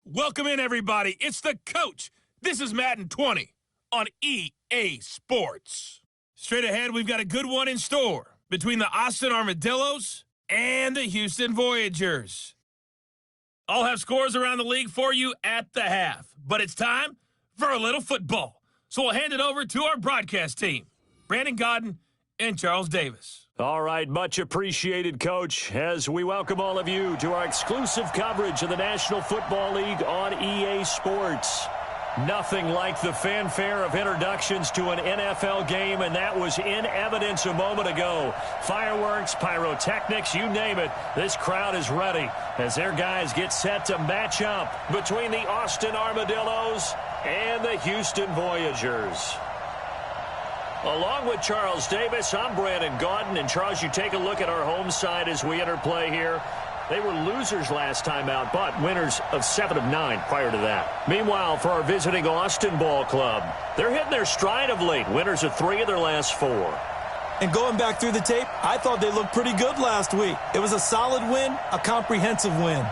Welcome in, everybody. It's the coach. This is Madden 20 on EA Sports. Straight ahead, we've got a good one in store between the Austin Armadillos and the Houston Voyagers. I'll have scores around the league for you at the half, but it's time for a little football. So we'll hand it over to our broadcast team, Brandon Godden and Charles Davis. All right, much appreciated, Coach, as we welcome all of you to our exclusive coverage of the National Football League on EA Sports. Nothing like the fanfare of introductions to an NFL game, and that was in evidence a moment ago. Fireworks, pyrotechnics, you name it, this crowd is ready as their guys get set to match up between the Austin Armadillos and the Houston Voyagers. Along with Charles Davis, I'm Brandon Godden. And, Charles, you take a look at our home side as we interplay here. They were losers last time out, but winners of 7 of 9 prior to that. Meanwhile, for our visiting Austin Ball Club, they're hitting their stride of late. Winners of 3 of their last 4. And going back through the tape, I thought they looked pretty good last week. It was a solid win, a comprehensive win.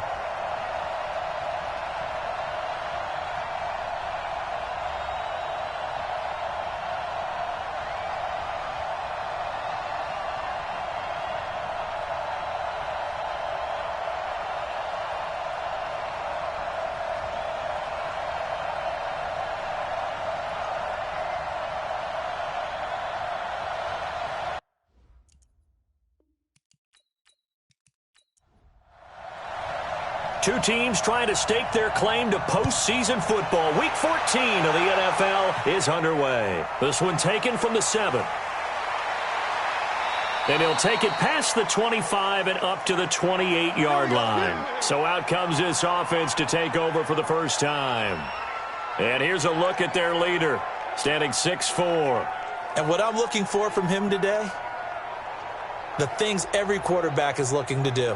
Two teams trying to stake their claim to postseason football. Week 14 of the NFL is underway. This one taken from the 7. And he'll take it past the 25 and up to the 28-yard line. So out comes this offense to take over for the first time. And here's a look at their leader, standing 6'4". And what I'm looking for from him today, the things every quarterback is looking to do.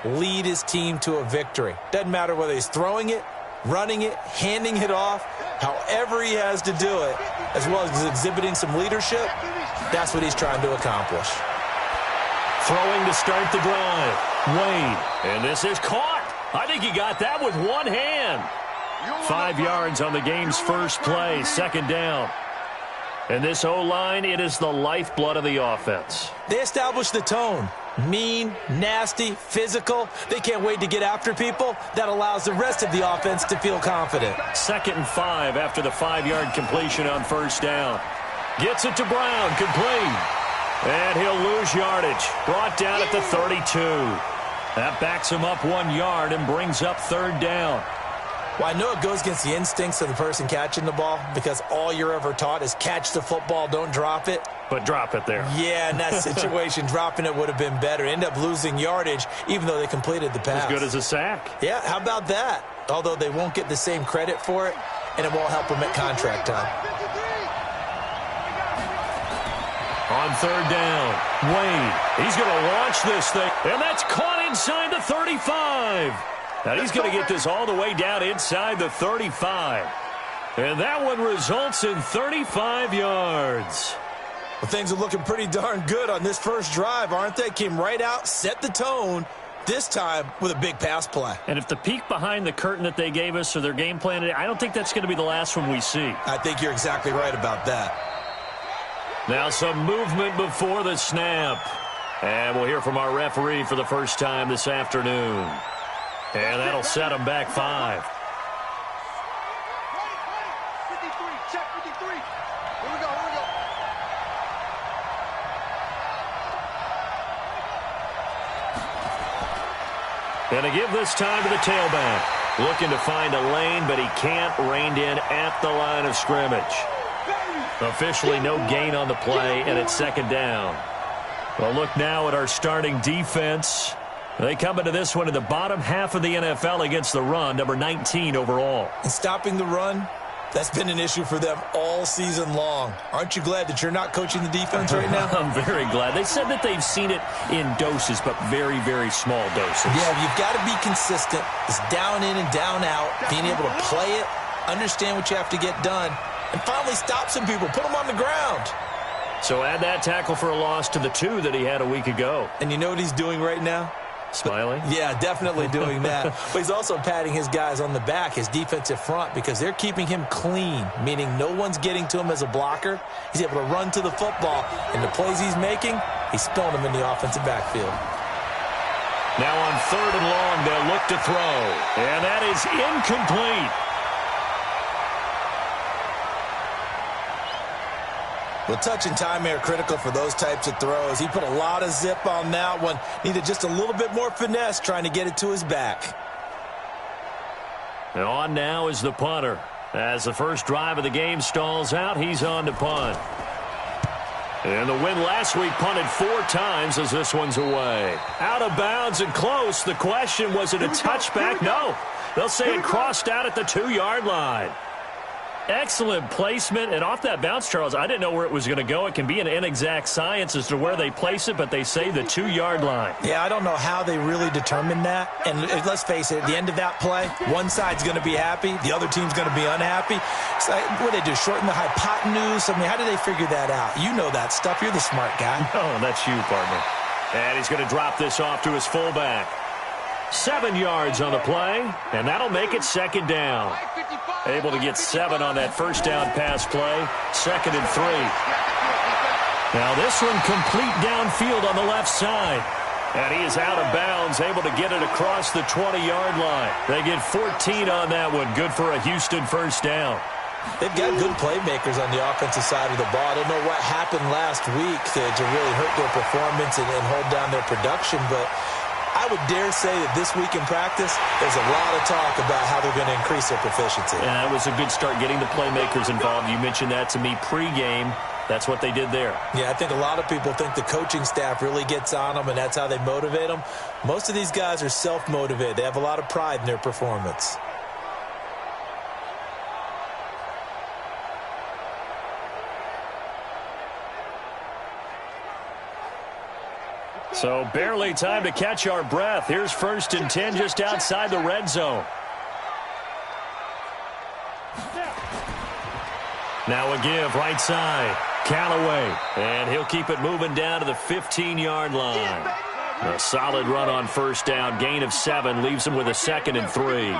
Lead his team to a victory. Doesn't matter whether he's throwing it, running it, handing it off, however he has to do it, as well as exhibiting some leadership, that's what he's trying to accomplish. Throwing to start the drive. Wade, and this is caught. I think he got that with one hand. 5 yards on the game's first play, second down. And this O-line, it is the lifeblood of the offense. They established the tone. Mean, nasty, physical. They can't wait to get after people. That allows the rest of the offense to feel confident. 2nd and 5 after the 5-yard completion on first down. Gets it to Brown, complete. And he'll lose yardage. Brought down at the 32. That backs him up 1 yard and brings up third down. Well, I know it goes against the instincts of the person catching the ball because all you're ever taught is catch the football, don't drop it. But drop it there. Yeah, in that situation, dropping it would have been better. End up losing yardage, even though they completed the pass. As good as a sack. Yeah, how about that? Although they won't get the same credit for it, and it won't help them at contract time. On third down, Wade. He's going to launch this thing, and that's caught inside the 35. Now he's going to get this all the way down inside the 35. And that one results in 35 yards. Well, things are looking pretty darn good on this first drive, aren't they? Came right out, set the tone, this time with a big pass play. And if the peek behind the curtain that they gave us or their game plan, I don't think that's going to be the last one we see. I think you're exactly right about that. Now some movement before the snap. And we'll hear from our referee for the first time this afternoon. And that'll set them back 5. 53, check 53. Here we go. And to give this time to the tailback. Looking to find a lane, but he can't. Reined in at the line of scrimmage. Officially no gain on the play, and it's second down. Well, look now at our starting defense. They come into this one in the bottom half of the NFL against the run, number 19 overall. And stopping the run, that's been an issue for them all season long. Aren't you glad that you're not coaching the defense right now? I'm very glad. They said that they've seen it in doses, but very, very small doses. Yeah, you've got to be consistent. It's down in and down out, being able to play it, understand what you have to get done, and finally stop some people, put them on the ground. So add that tackle for a loss to the 2 that he had a week ago. And you know what he's doing right now? Smiling? Yeah, definitely doing that. But he's also patting his guys on the back, his defensive front, because they're keeping him clean, meaning no one's getting to him as a blocker. He's able to run to the football, and the plays he's making, he's spilling them in the offensive backfield. Now on 3rd and long, they'll look to throw. And that is incomplete. Well, touch and timing are critical for those types of throws. He put a lot of zip on that one. Needed just a little bit more finesse trying to get it to his back. And on now is the punter. As the first drive of the game stalls out, he's on to punt. And the win last week punted 4 times as this one's away. Out of bounds and close. The question, was it a touchback? No. They'll say it crossed out at the 2-yard line. Excellent placement, and off that bounce, Charles, I didn't know where it was going to go. It can be an inexact science as to where they place it, but they say the 2-yard line. Yeah, I don't know how they really determined that. And let's face it, at the end of that play, one side's going to be happy, the other team's going to be unhappy. So what do they do, shorten the hypotenuse? I mean, how do they figure that out? You know that stuff. You're the smart guy. Oh, that's you, partner. And he's going to drop this off to his fullback. 7 yards on the play, and that'll make it 2nd down. Able to get 7 on that first down pass play. 2nd and 3. Now this one complete downfield on the left side. And he is out of bounds, able to get it across the 20-yard line. They get 14 on that one. Good for a Houston first down. They've got good playmakers on the offensive side of the ball. I don't know what happened last week to really hurt their performance and hold down their production, but I would dare say that this week in practice, there's a lot of talk about how they're going to increase their proficiency. Yeah, that was a good start getting the playmakers involved. You mentioned that to me pregame. That's what they did there. Yeah, I think a lot of people think the coaching staff really gets on them, and that's how they motivate them. Most of these guys are self-motivated. They have a lot of pride in their performance. So barely time to catch our breath. Here's 1st and 10 just outside the red zone. Now a give right side. Callaway. And he'll keep it moving down to the 15-yard line. A solid run on 1st down. Gain of 7 leaves him with a 2nd and 3.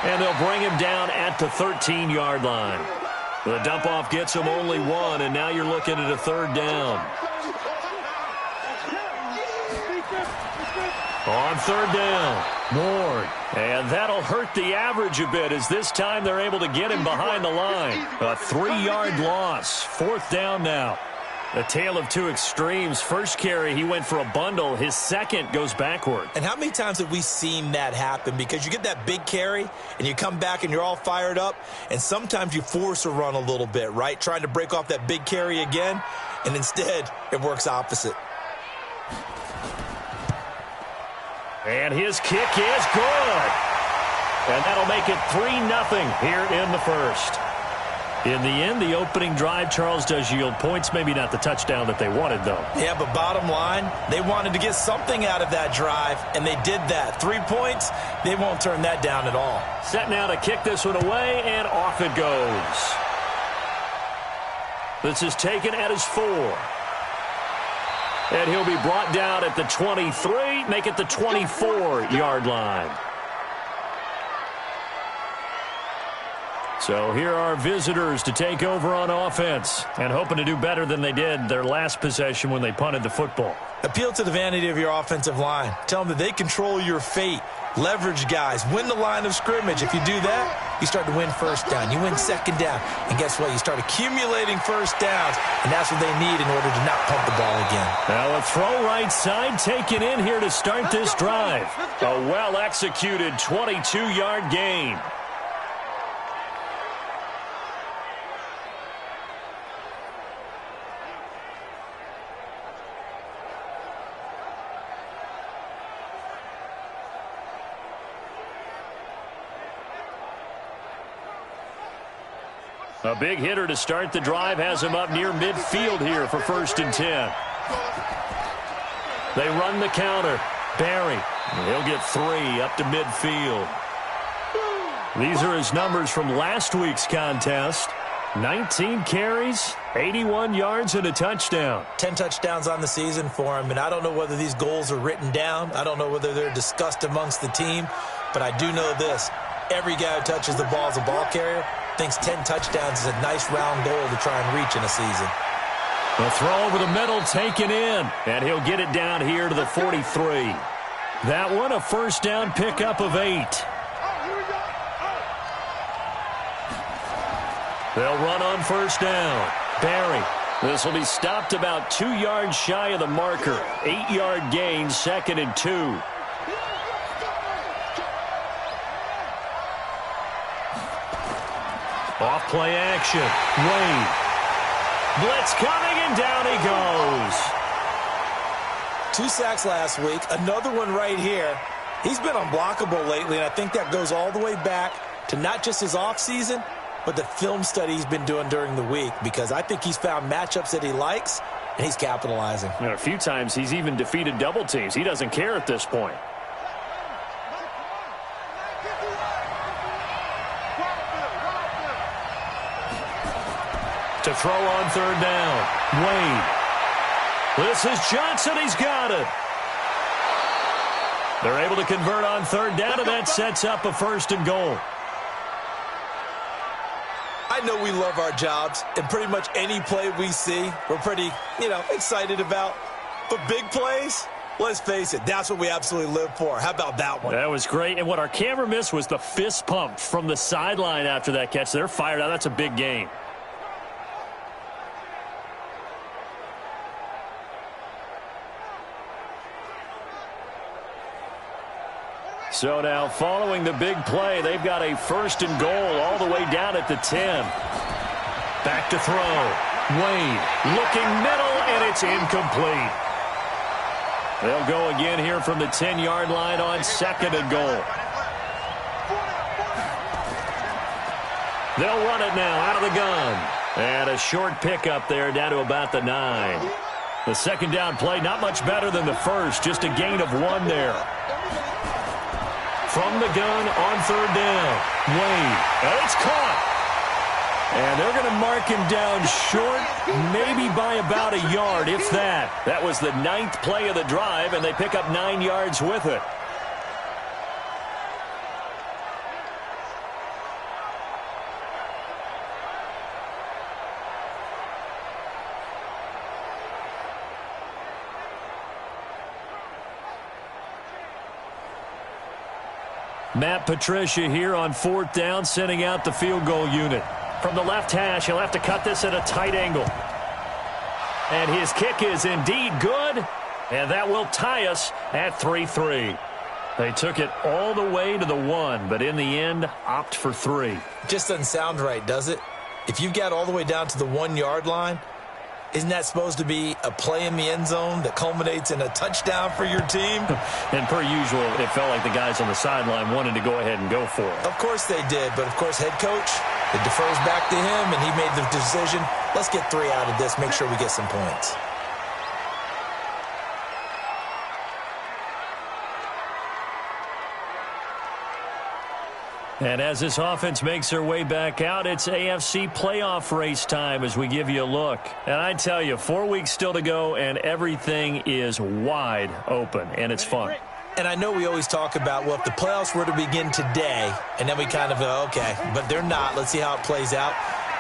And they'll bring him down at the 13-yard line. The dump-off gets him only 1, and now you're looking at a 3rd down. On 3rd down, Ward. And that'll hurt the average a bit as this time they're able to get him behind the line. A 3-yard loss. 4th down now. A tale of 2 extremes. First carry, he went for a bundle. His second goes backward. And how many times have we seen that happen? Because you get that big carry, and you come back, and you're all fired up, and sometimes you force a run a little bit, right? Trying to break off that big carry again, and instead, it works opposite. And his kick is good. And that'll make it 3-0 here in the first. In the end, the opening drive, Charles, does yield points. Maybe not the touchdown that they wanted, though. Yeah, but bottom line, they wanted to get something out of that drive, and they did that. 3 points, they won't turn that down at all. Set now to kick this one away, and off it goes. This is taken at his 4. And he'll be brought down at the 23, make it the 24-yard line. So here are visitors to take over on offense and hoping to do better than they did their last possession when they punted the football. Appeal to the vanity of your offensive line. Tell them that they control your fate. Leverage guys. Win the line of scrimmage. If you do that, you start to win 1st down. You win 2nd down. And guess what? You start accumulating 1st downs. And that's what they need in order to not pump the ball again. Now a throw right side taken in here to start this drive. A well-executed 22-yard gain. A big hitter to start the drive has him up near midfield here for 1st and 10. They run the counter. Barry. He'll get 3 up to midfield. These are his numbers from last week's contest. 19 carries, 81 yards and a touchdown. 10 touchdowns on the season for him, and I don't know whether these goals are written down. I don't know whether they're discussed amongst the team, but I do know this. Every guy who touches the ball as a ball carrier thinks 10 touchdowns is a nice round goal to try and reach in a season. The throw over the middle taken in, and he'll get it down here to the 43. That one a first down pickup of 8. They'll run on first down. Barry. This will be stopped about 2 yards shy of the marker. 8-yard gain, 2nd and 2. Off play action. Wade. Blitz coming, and down he goes. 2 sacks last week. Another one right here. He's been unblockable lately, and I think that goes all the way back to not just his offseason, but the film study he's been doing during the week, because I think he's found matchups that he likes, and he's capitalizing. And a few times he's even defeated double teams. He doesn't care at this point. To throw on third down. Wade. This is Johnson. He's got it. They're able to convert on third down, and that sets up a 1st and goal. I know we love our jobs, and pretty much any play we see, we're pretty, excited about. But big plays, let's face it, that's what we absolutely live for. How about that one? That was great, and what our camera missed was the fist pump from the sideline after that catch. They're fired out. That's a big gain. So now, following the big play, they've got a 1st and goal all the way down at the 10. Back to throw. Wade looking middle, and it's incomplete. They'll go again here from the 10-yard line on 2nd and goal. They'll run it now out of the gun. And a short pickup there down to about the 9. The 2nd down play, not much better than the first, just a gain of 1 there. From the gun on third down. Wade. And it's caught. And they're going to mark him down short, maybe by about a yard, if that. That was the 9th play of the drive, and they pick up 9 yards with it. Matt Patricia here on 4th down, sending out the field goal unit. From the left hash, he'll have to cut this at a tight angle. And his kick is indeed good, and that will tie us at 3-3. They took it all the way to the 1, but in the end, opt for 3. Just doesn't sound right, does it? If you got all the way down to the 1-yard line, isn't that supposed to be a play in the end zone that culminates in a touchdown for your team? And per usual, it felt like the guys on the sideline wanted to go ahead and go for it. Of course they did, but of course head coach, it defers back to him, and he made the decision, let's get 3 out of this, make sure we get some points. And as this offense makes their way back out, it's AFC playoff race time as we give you a look. And I tell you, 4 weeks still to go, and everything is wide open, and it's fun. And I know we always talk about, well, if the playoffs were to begin today, and then we kind of go, okay, but they're not. Let's see how it plays out.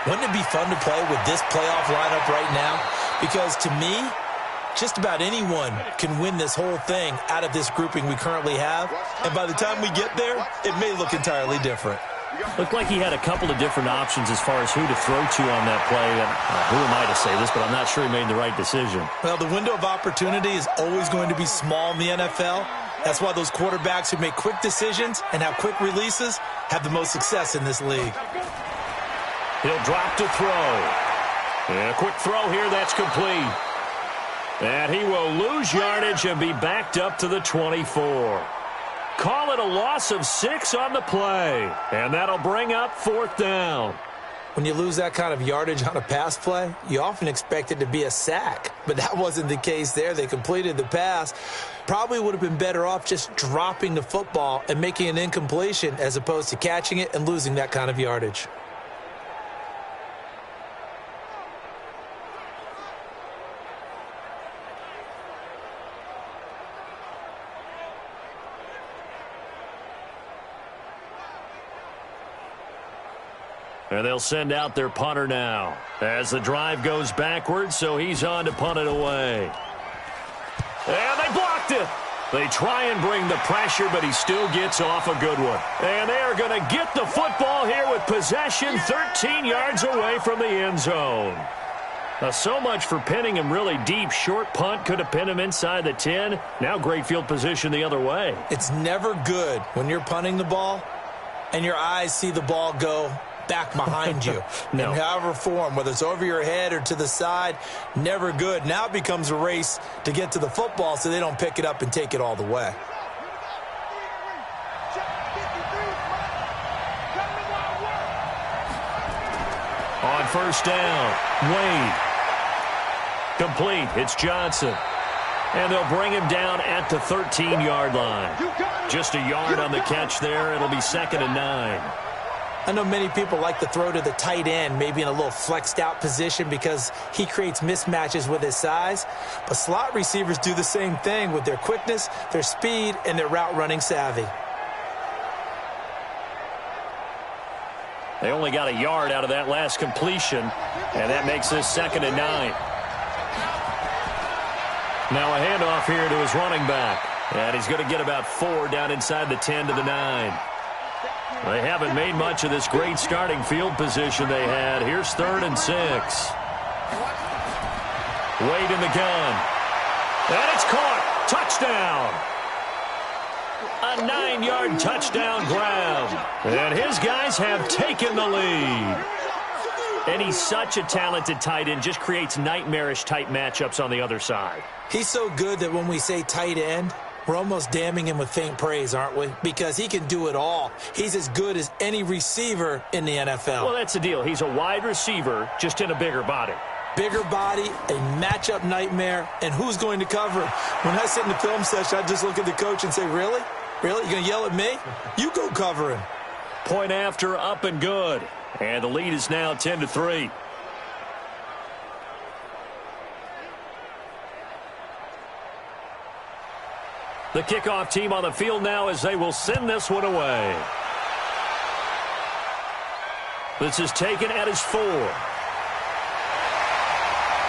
Wouldn't it be fun to play with this playoff lineup right now? Because to me, just about anyone can win this whole thing out of this grouping we currently have. And by the time we get there, it may look entirely different. Looked like he had a couple of different options as far as who to throw to on that play. And who am I to say this, but I'm not sure he made the right decision. Well, the window of opportunity is always going to be small in the NFL. That's why those quarterbacks who make quick decisions and have quick releases have the most success in this league. He'll drop to throw. And a quick throw here, that's complete. And he will lose yardage and be backed up to the 24. Call it a loss of 6 on the play. And that'll bring up 4th down. When you lose that kind of yardage on a pass play, you often expect it to be a sack. But that wasn't the case there. They completed the pass. Probably would have been better off just dropping the football and making an incompletion as opposed to catching it and losing that kind of yardage. And they'll send out their punter now as the drive goes backwards, so he's on to punt it away. And they blocked it. They try and bring the pressure, but he still gets off a good one. And they are going to get the football here with possession 13 yards away from the end zone. So much for pinning him really deep. Short punt could have pinned him inside the 10. Now great field position the other way. It's never good when you're punting the ball and your eyes see the ball go back behind you. No. In however form, whether it's over your head or to the side, never good. Now it becomes a race to get to the football so they don't pick it up and take it all the way. On first down, Wade. Complete. It's Johnson. And they'll bring him down at the 13-yard line. Just a yard on the catch there. It'll be 2nd and 9. I know many people like to throw to the tight end, maybe in a little flexed out position because he creates mismatches with his size. But slot receivers do the same thing with their quickness, their speed, and their route running savvy. They only got a yard out of that last completion, and that makes this 2nd and 9. Now a handoff here to his running back, and he's going to get about 4 down inside the 10 to the 9. They haven't made much of this great starting field position they had. Here's 3rd and 6. Wade in the gun. And it's caught. Touchdown. A 9-yard touchdown grab. And his guys have taken the lead. And he's such a talented tight end, just creates nightmarish-type matchups on the other side. He's so good that when we say tight end, we're almost damning him with faint praise, aren't we? Because he can do it all. He's as good as any receiver in the NFL. Well, that's the deal. He's a wide receiver, just in a bigger body. Bigger body, a matchup nightmare, and who's going to cover him? When I sit in the film session, I just look at the coach and say, really? Really? You going to yell at me? You go cover him. Point after, up and good. And the lead is now 10-3. The kickoff team on the field now as they will send this one away. This is taken at his 4.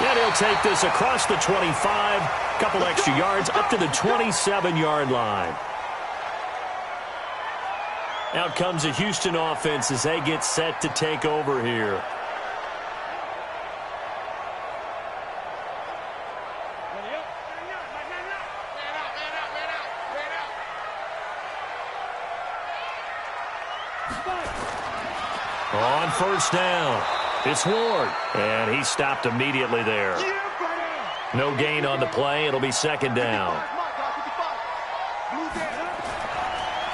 And he'll take this across the 25. Couple extra yards up to the 27-yard line. Out comes the Houston offense as they get set to take over here. On first down, it's Ward, and he stopped immediately there. No gain on the play. It'll be 2nd down.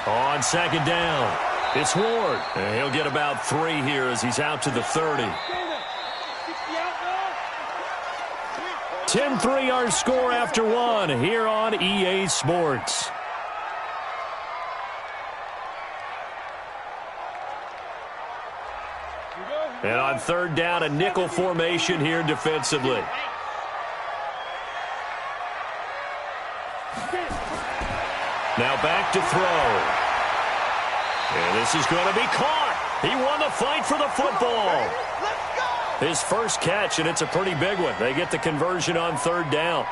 On 2nd down, it's Ward, and he'll get about 3 here as he's out to the 30. 10-3 our score after 1 here on EA Sports. And on 3rd down, a nickel formation here defensively. Now back to throw. And this is going to be caught. He won the fight for the football. His first catch, and it's a pretty big one. They get the conversion on 3rd down.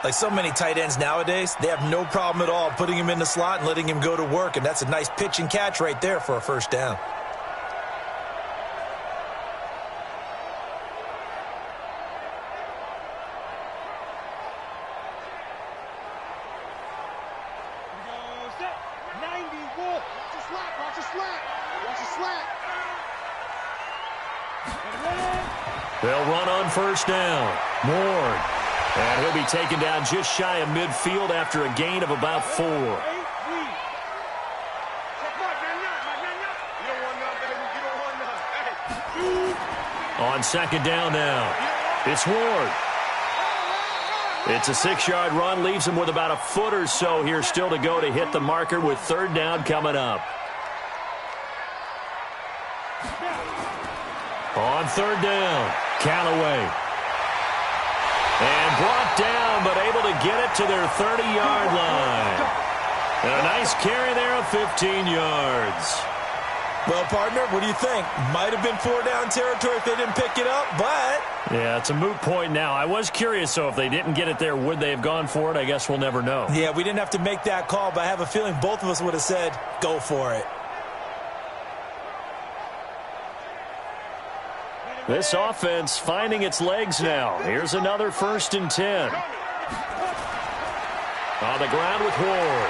Like so many tight ends nowadays, they have no problem at all putting him in the slot and letting him go to work, and that's a nice pitch and catch right there for a first down. They'll run on first down. Ward. And he'll be taken down just shy of midfield after a gain of about 4. On 2nd down now, it's Ward. It's a 6-yard run, leaves him with about a foot or so here still to go to hit the marker with 3rd down coming up. On 3rd down, Callaway. And brought down, but able to get it to their 30-yard line. And a nice carry there of 15 yards. Well, partner, what do you think? Might have been 4-down territory if they didn't pick it up, but... Yeah, it's a moot point now. I was curious, so if they didn't get it there, would they have gone for it? I guess we'll never know. Yeah, we didn't have to make that call, but I have a feeling both of us would have said, go for it. This offense finding its legs now. Here's another 1st and 10. On the ground with Ward.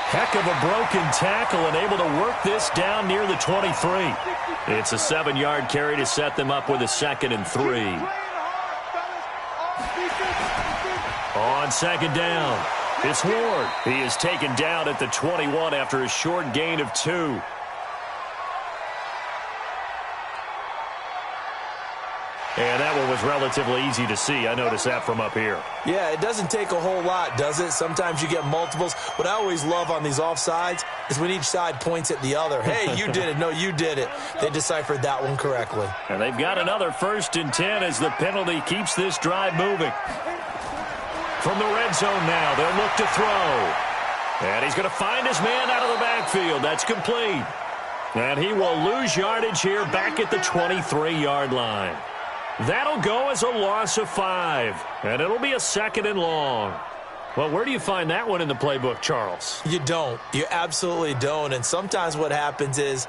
Heck of a broken tackle and able to work this down near the 23. It's a 7-yard carry to set them up with a 2nd and 3. On 2nd down, it's Ward. He is taken down at the 21 after a short gain of 2. And that one was relatively easy to see. I noticed that from up here. Yeah, it doesn't take a whole lot, does it? Sometimes you get multiples. What I always love on these offsides is when each side points at the other. Hey, you did it. No, you did it. They deciphered that one correctly. And they've got another 1st and 10 as the penalty keeps this drive moving. From the red zone now, they'll look to throw. And he's going to find his man out of the backfield. That's complete. And he will lose yardage here back at the 23-yard line. That'll go as a loss of 5, and it'll be a 2nd and long. Well, where do you find that one in the playbook, Charles? You don't. You absolutely don't. And sometimes what happens is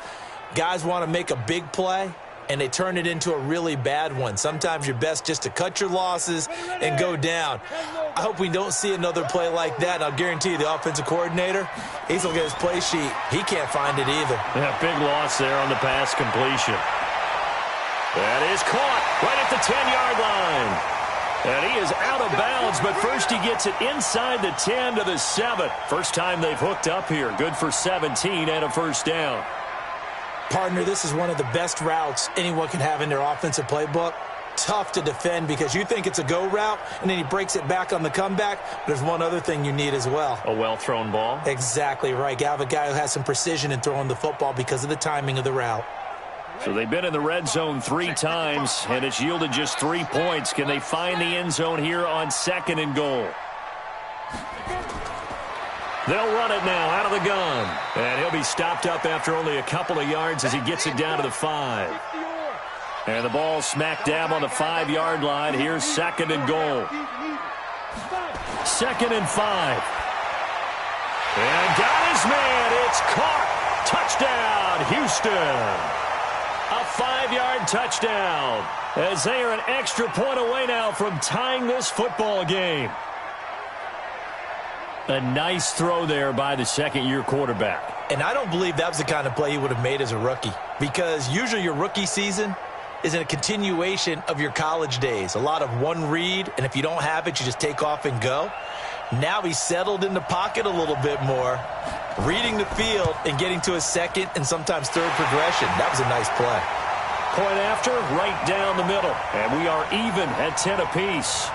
guys want to make a big play, and they turn it into a really bad one. Sometimes you're best just to cut your losses and go down. I hope we don't see another play like that. And I'll guarantee you the offensive coordinator, he's going to get his play sheet. He can't find it either. Yeah, big loss there on the pass completion. That is caught right at the 10-yard line. And he is out of bounds, but first he gets it inside the 10 to the 7. First time they've hooked up here. Good for 17 and a 1st down. Partner, this is one of the best routes anyone can have in their offensive playbook. Tough to defend because you think it's a go route, and then he breaks it back on the comeback. There's one other thing you need as well. A well-thrown ball? Exactly right. You have a guy who has some precision in throwing the football because of the timing of the route. So they've been in the red zone 3 times, and it's yielded just 3 points. Can they find the end zone here on 2nd and goal? They'll run it now out of the gun. And he'll be stopped up after only a couple of yards as he gets it down to the 5. And the ball smack dab on the 5-yard line. Here's 2nd and goal. 2nd and 5. And got his man. It's caught. Touchdown, Houston. A 5-yard touchdown as they are an extra point away now from tying this football game. A nice throw there by the 2nd-year quarterback. And I don't believe that was the kind of play he would have made as a rookie, because usually your rookie season is a continuation of your college days. A lot of one read, and if you don't have it, you just take off and go. Now he's settled in the pocket a little bit more, reading the field and getting to a 2nd and sometimes 3rd progression. That was a nice play. Point after, right down the middle. And we are even at 10 apiece.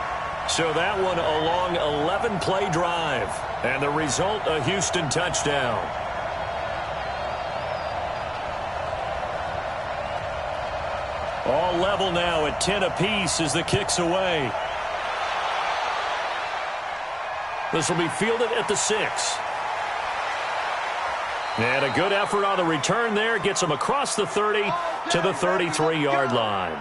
So that one a long 11-play drive. And the result, a Houston touchdown. All level now at 10 apiece as the kick's away. This will be fielded at the 6. And a good effort on the return there. Gets him across the 30 to the 33-yard line.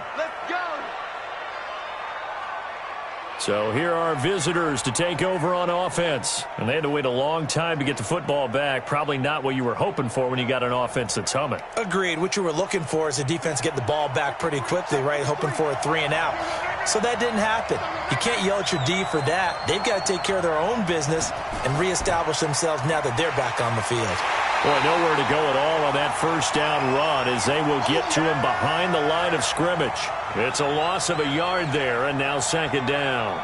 So here are visitors to take over on offense. And they had to wait a long time to get the football back. Probably not what you were hoping for when you got an offense that's humming. Agreed. What you were looking for is the defense get the ball back pretty quickly, right? Hoping for a 3-and-out. So that didn't happen. You can't yell at your D for that. They've got to take care of their own business and reestablish themselves now that they're back on the field. Boy, nowhere to go at all on that 1st down run as they will get to him behind the line of scrimmage. It's a loss of a yard there, and now 2nd down.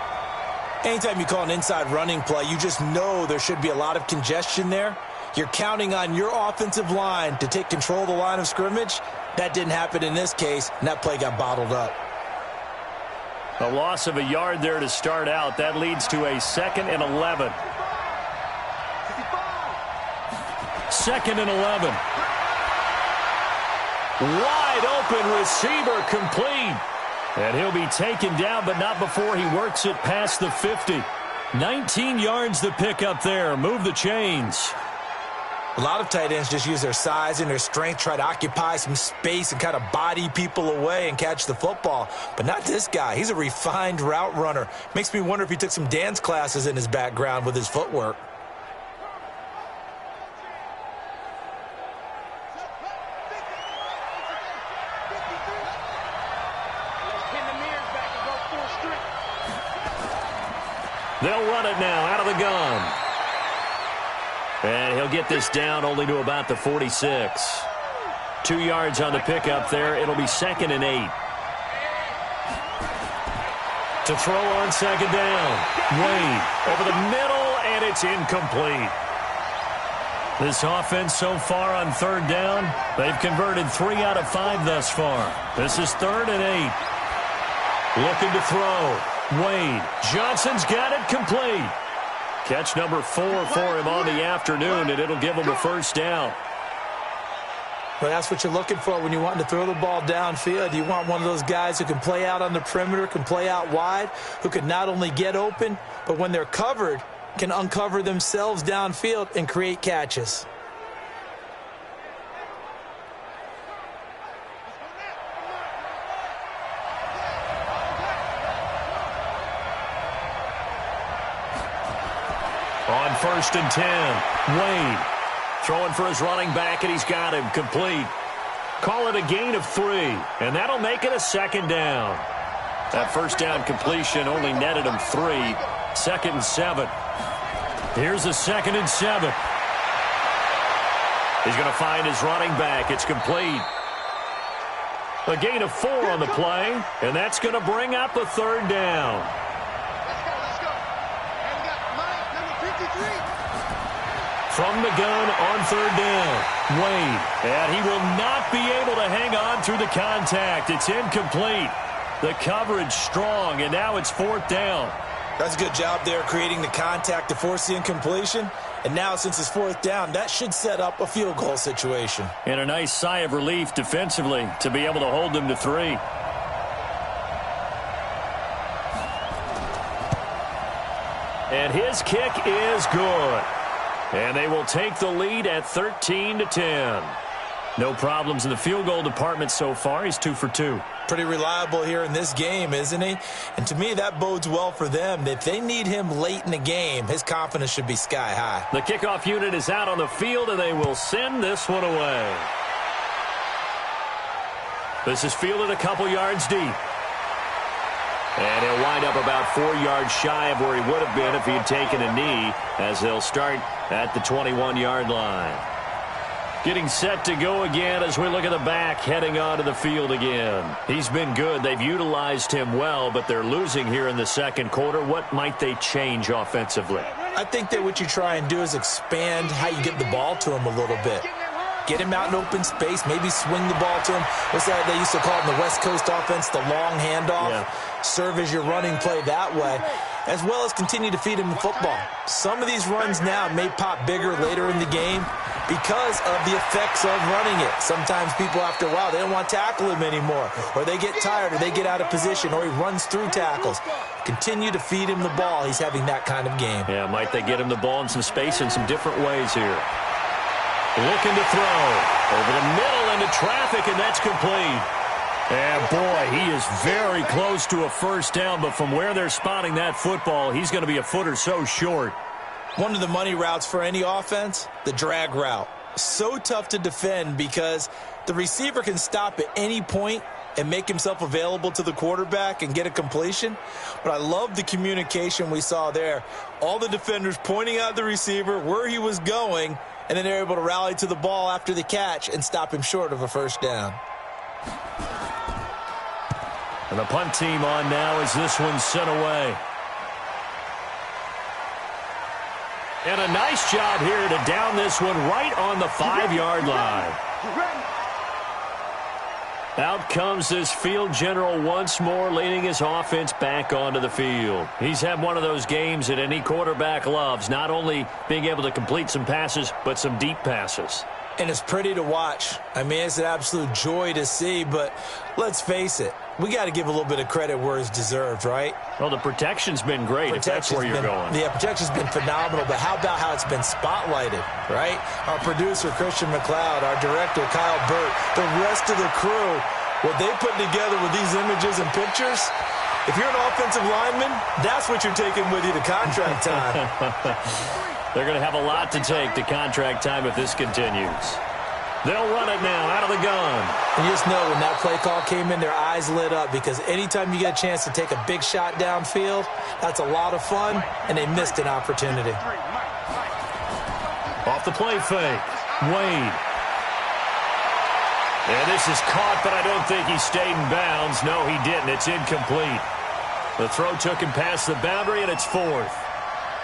Anytime you call an inside running play, you just know there should be a lot of congestion there. You're counting on your offensive line to take control of the line of scrimmage. That didn't happen in this case, and that play got bottled up. A loss of a yard there to start out. That leads to a 2nd and 11. 2nd and 11. Wide open receiver complete. And he'll be taken down, but not before he works it past the 50. 19 yards to pick up there. Move the chains. A lot of tight ends just use their size and their strength, try to occupy some space and kind of body people away and catch the football. But not this guy. He's a refined route runner. Makes me wonder if he took some dance classes in his background with his footwork. They'll run it now out of the gun. And he'll get this down only to about the 46. 2 yards on the pickup there. It'll be 2nd and 8. To throw on 2nd down. Wade over the middle, and it's incomplete. This offense so far on 3rd down, they've converted 3 out of 5 thus far. This is 3rd and 8. Looking to throw. Wade. Johnson's got it complete. Catch number 4 for him on the afternoon, and it'll give him a 1st down. Well, that's what you're looking for when you want to throw the ball downfield. You want one of those guys who can play out on the perimeter, can play out wide, who can not only get open, but when they're covered, can uncover themselves downfield and create catches. On 1st and 10, Wade throwing for his running back, and he's got him complete. Call it a gain of 3, and that'll make it a 2nd down. That 1st down completion only netted him 3. 2nd and 7. Here's a 2nd and 7. He's going to find his running back. It's complete. A gain of 4 on the play, and that's going to bring up a 3rd down. From the gun on 3rd down, Wade. And he will not be able to hang on through the contact. It's incomplete. The coverage strong, and now it's 4th down. That's a good job there creating the contact to force the incompletion. And now since it's 4th down, that should set up a field goal situation. And a nice sigh of relief defensively to be able to hold them to 3. And his kick is good. And they will take the lead at 13-10. No problems in the field goal department so far. He's 2 for 2. Pretty reliable here in this game, isn't he? And to me, that bodes well for them. If they need him late in the game, his confidence should be sky high. The kickoff unit is out on the field, and they will send this one away. This is fielded a couple yards deep. And he'll wind up about 4 yards shy of where he would have been if he had taken a knee, as they'll start at the 21-yard line. Getting set to go again as we look at the back heading onto the field again. He's been good. They've utilized him well, but they're losing here in the 2nd quarter. What might they change offensively? I think that what you try and do is expand how you get the ball to him a little bit. Get him out in open space, maybe swing the ball to him. What's that they used to call it in the West Coast offense, the long handoff? Yeah. Serve as your running play that way, as well as continue to feed him the football. Some of these runs now may pop bigger later in the game because of the effects of running it. Sometimes people, after a while, they don't want to tackle him anymore, or they get tired, or they get out of position, or he runs through tackles. Continue to feed him the ball. He's having that kind of game. Yeah, might they get him the ball in some space in some different ways here. Looking to throw over the middle into traffic, and that's complete. And boy, he is very close to a 1st down, but from where they're spotting that football, he's going to be a foot or so short. One of the money routes for any offense, the drag route. So tough to defend because the receiver can stop at any point and make himself available to the quarterback and get a completion. But I love the communication we saw there. All the defenders pointing out the receiver, where he was going, and then they're able to rally to the ball after the catch and stop him short of a 1st down. And the punt team on now as this one's sent away. And a nice job here to down this one right on the 5-yard line. Out comes this field general once more, leading his offense back onto the field. He's had one of those games that any quarterback loves, not only being able to complete some passes, but some deep passes. And it's pretty to watch. I mean, it's an absolute joy to see, but let's face it. we got to give a little bit of credit where it's deserved, right? Well, the protection's been great, if that's where you're going. Yeah, protection's been phenomenal, but how about how it's been spotlighted, right? Our producer, Christian McLeod, our director, Kyle Burt, the rest of the crew, what they put together with these images and pictures, if you're an offensive lineman, that's what you're taking with you to contract time. They're going to have a lot to take to contract time if this continues. They'll run it now out of the gun. And you just know when that play call came in, their eyes lit up because anytime you get a chance to take a big shot downfield, that's a lot of fun, and they missed an opportunity. Off the play fake, Wade. And this is caught, but I don't think he stayed in bounds. No, he didn't. It's incomplete. The throw took him past the boundary, and it's fourth.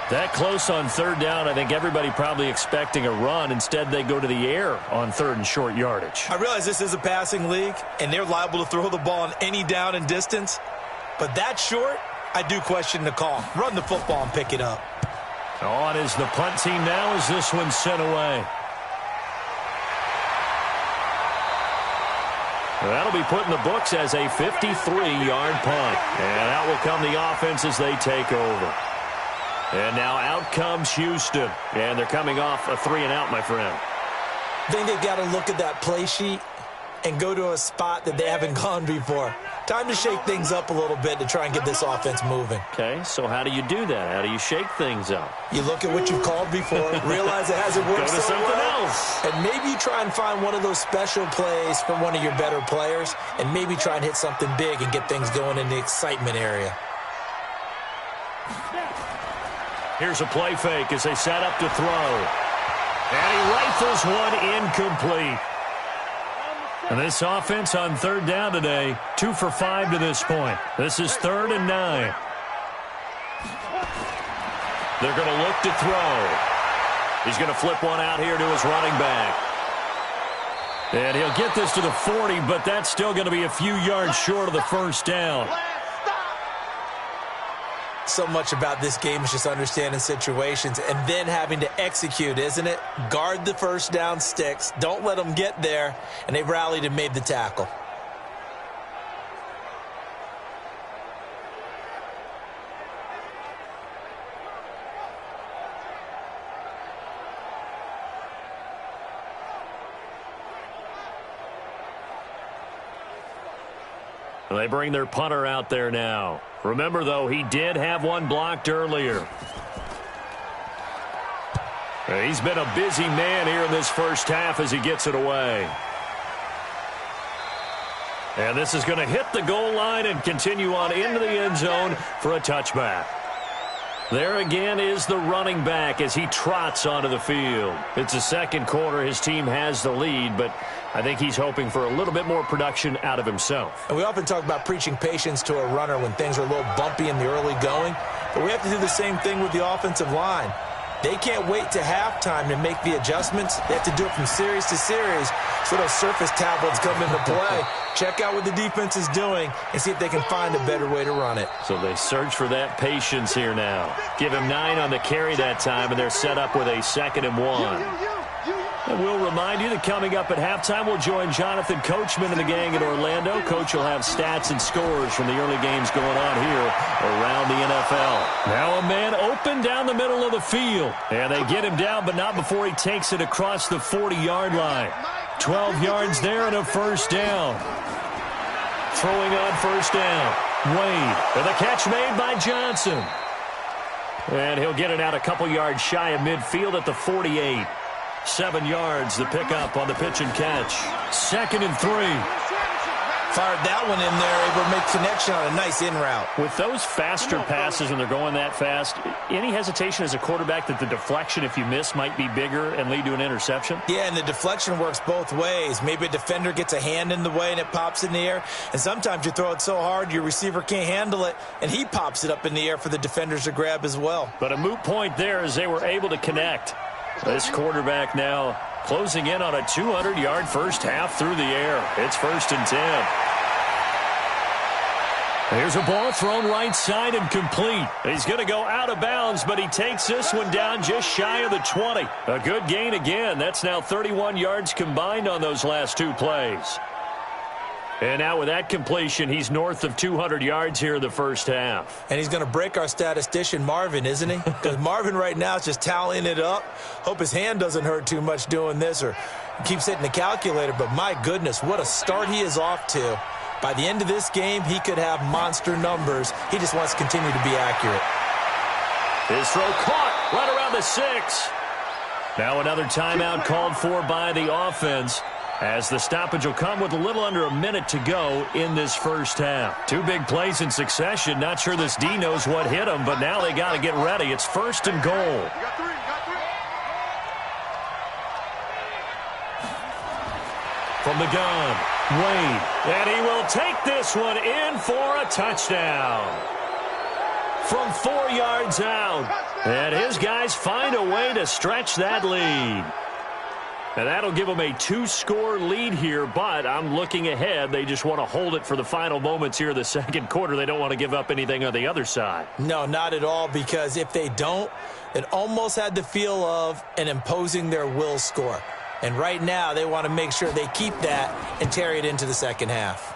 That close on third down, I think everybody probably expecting a run. Instead, they go to the air on third and short yardage. I realize this is a passing league, and they're liable to throw the ball on any down and distance. But that short, I do question the call. Run the football and pick it up. On is the punt team now as this one's sent away. That'll be put in the books as a 53-yard punt. And out will come the offense as they take over. And now out comes Houston. And they're coming off a 3-and-out, my friend. I think they've got to look at that play sheet and go to a spot that they haven't gone before. Time to shake things up a little bit to try and get this offense moving. Okay, so how do you do that? How do you shake things up? You look at what you've called before, realize it hasn't worked Go to so something well, else. and maybe you try and find one of those special plays from one of your better players, and maybe try and hit something big and get things going in the excitement area. Here's a play fake as they set up to throw. And he rifles one incomplete. And this offense on third down today, 2 for 5 to this point. This is 3rd and 9. They're going to look to throw. He's going to flip one out here to his running back. And he'll get this to the 40, but that's still going to be a few yards short of the first down. So much about this game is just understanding situations and then having to execute, isn't it? Guard the first down sticks. Don't let them get there. And they rallied and made the tackle. They bring their punter out there now. Remember, though, he did have one blocked earlier. He's been a busy man here in this first half as he gets it away. And this is going to hit the goal line and continue on into the end zone for a touchback. There again is the running back as he trots onto the field. It's the second quarter. His team has the lead, but I think he's hoping for a little bit more production out of himself. And we often talk about preaching patience to a runner when things are a little bumpy in the early going, but we have to do the same thing with the offensive line. They can't wait to halftime to make the adjustments. They have to do it from series to series so those surface tablets come into play. Check out what the defense is doing and see if they can find a better way to run it. So they search for that patience here now. Give him 9 on the carry that time, and they're set up with a 2nd and 1. And we'll remind you that coming up at halftime, we'll join Jonathan Coachman and the gang in Orlando. Coach will have stats and scores from the early games going on here around the NFL. Now a man open down the middle of the field. And they get him down, but not before he takes it across the 40-yard line. 12 yards there and a first down. Throwing on first down. Wade. And the catch made by Johnson. And he'll get it out a couple yards shy of midfield at the 48. 7 yards, the pickup on the pitch and catch. 2nd and 3. Fired that one in there, able to make connection on a nice in route. With those faster passes when they're going that fast, any hesitation as a quarterback that the deflection, if you miss, might be bigger and lead to an interception? Yeah, and the deflection works both ways. Maybe a defender gets a hand in the way and it pops in the air. And sometimes you throw it so hard your receiver can't handle it, and he pops it up in the air for the defenders to grab as well. But a moot point there as they were able to connect. This quarterback now closing in on a 200-yard first half through the air. It's 1st and 10. Here's a ball thrown right side and complete. He's going to go out of bounds, but he takes this one down just shy of the 20. A good gain again. That's now 31 yards combined on those last 2 plays. And now with that completion, he's north of 200 yards here in the first half. And he's going to break our statistician, Marvin, isn't he? Because Marvin right now is just tallying it up. Hope his hand doesn't hurt too much doing this or keeps hitting the calculator. But my goodness, what a start he is off to. By the end of this game, he could have monster numbers. He just wants to continue to be accurate. His throw caught right around the 6. Now another timeout called for by the offense, as the stoppage will come with a little under a minute to go in this first half. Two big plays in succession. Not sure this D knows what hit him, but now they got to get ready. It's 1st and goal. From the gun, Wade, and he will take this one in for a touchdown. From 4 yards out, and his guys find a way to stretch that lead. And that'll give them a 2-score lead here, but I'm looking ahead. They just want to hold it for the final moments here in the second quarter. They don't want to give up anything on the other side. No, not at all, because if they don't, it almost had the feel of an imposing their will score. And right now, they want to make sure they keep that and carry it into the second half.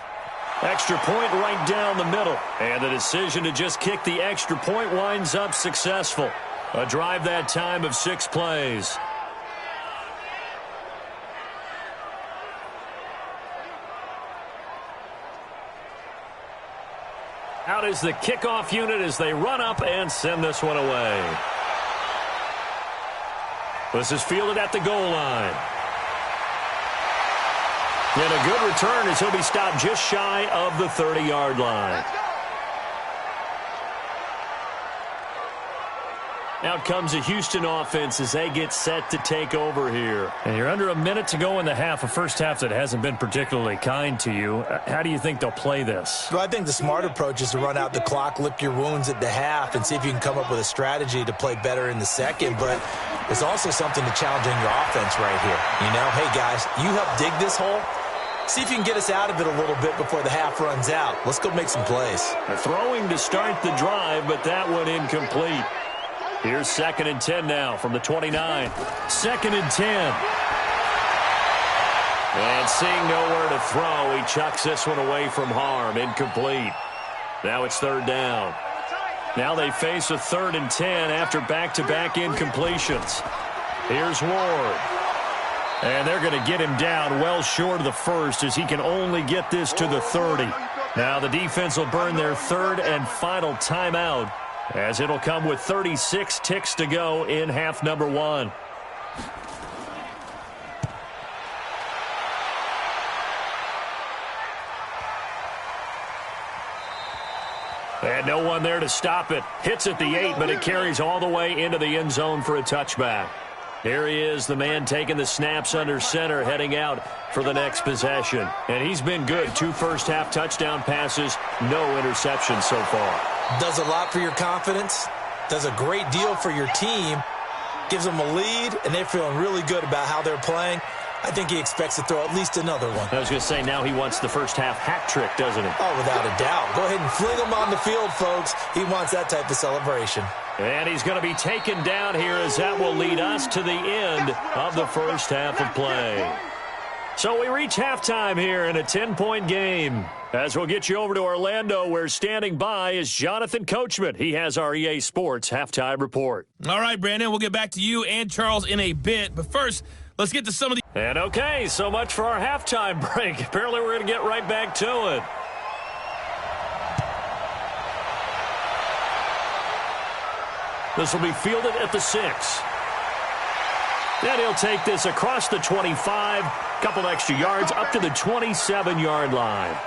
Extra point right down the middle. And the decision to just kick the extra point winds up successful. A drive that time of 6 plays. Out is the kickoff unit as they run up and send this one away. This is fielded at the goal line. And a good return as he'll be stopped just shy of the 30-yard line. Out comes the Houston offense as they get set to take over here. And you're under a minute to go in the half, a first half that hasn't been particularly kind to you. How do you think they'll play this? Well, I think the smart approach is to run out the clock, lick your wounds at the half, and see if you can come up with a strategy to play better in the second. But there's also something to challenge in your offense right here. You know, hey, guys, you help dig this hole. See if you can get us out of it a little bit before the half runs out. Let's go make some plays. They're throwing to start the drive, but that one incomplete. Here's 2nd and 10 now from the 29. 2nd and 10. And seeing nowhere to throw, he chucks this one away from harm. Incomplete. Now it's 3rd down. Now they face a 3rd and 10 after back-to-back incompletions. Here's Ward. And they're going to get him down well short of the 1st as he can only get this to the 30. Now the defense will burn their 3rd and final timeout, as it'll come with 36 ticks to go in half number 1. And no one there to stop it. Hits at the 8, but it carries all the way into the end zone for a touchback. Here he is, the man taking the snaps under center, heading out for the next possession. And he's been good. 2 first-half touchdown passes, no interceptions so far. Does a lot for your confidence, does a great deal for your team, gives them a lead, and they're feeling really good about how they're playing. I think he expects to throw at least another one. I was going to say, now he wants the first-half hat trick, doesn't he? Oh, without a doubt. Go ahead and fling him on the field, folks. He wants that type of celebration. And he's going to be taken down here, as that will lead us to the end of the first half of play. So we reach halftime here in a 10-point game. As we'll get you over to Orlando, where standing by is Jonathan Coachman. He has our EA Sports halftime report. All right, Brandon, we'll get back to you and Charles in a bit. But first, let's get to some of the... And okay, so much for our halftime break. Apparently we're going to get right back to it. This will be fielded at the 6. Then he'll take this across the 25, couple extra yards up to the 27-yard line.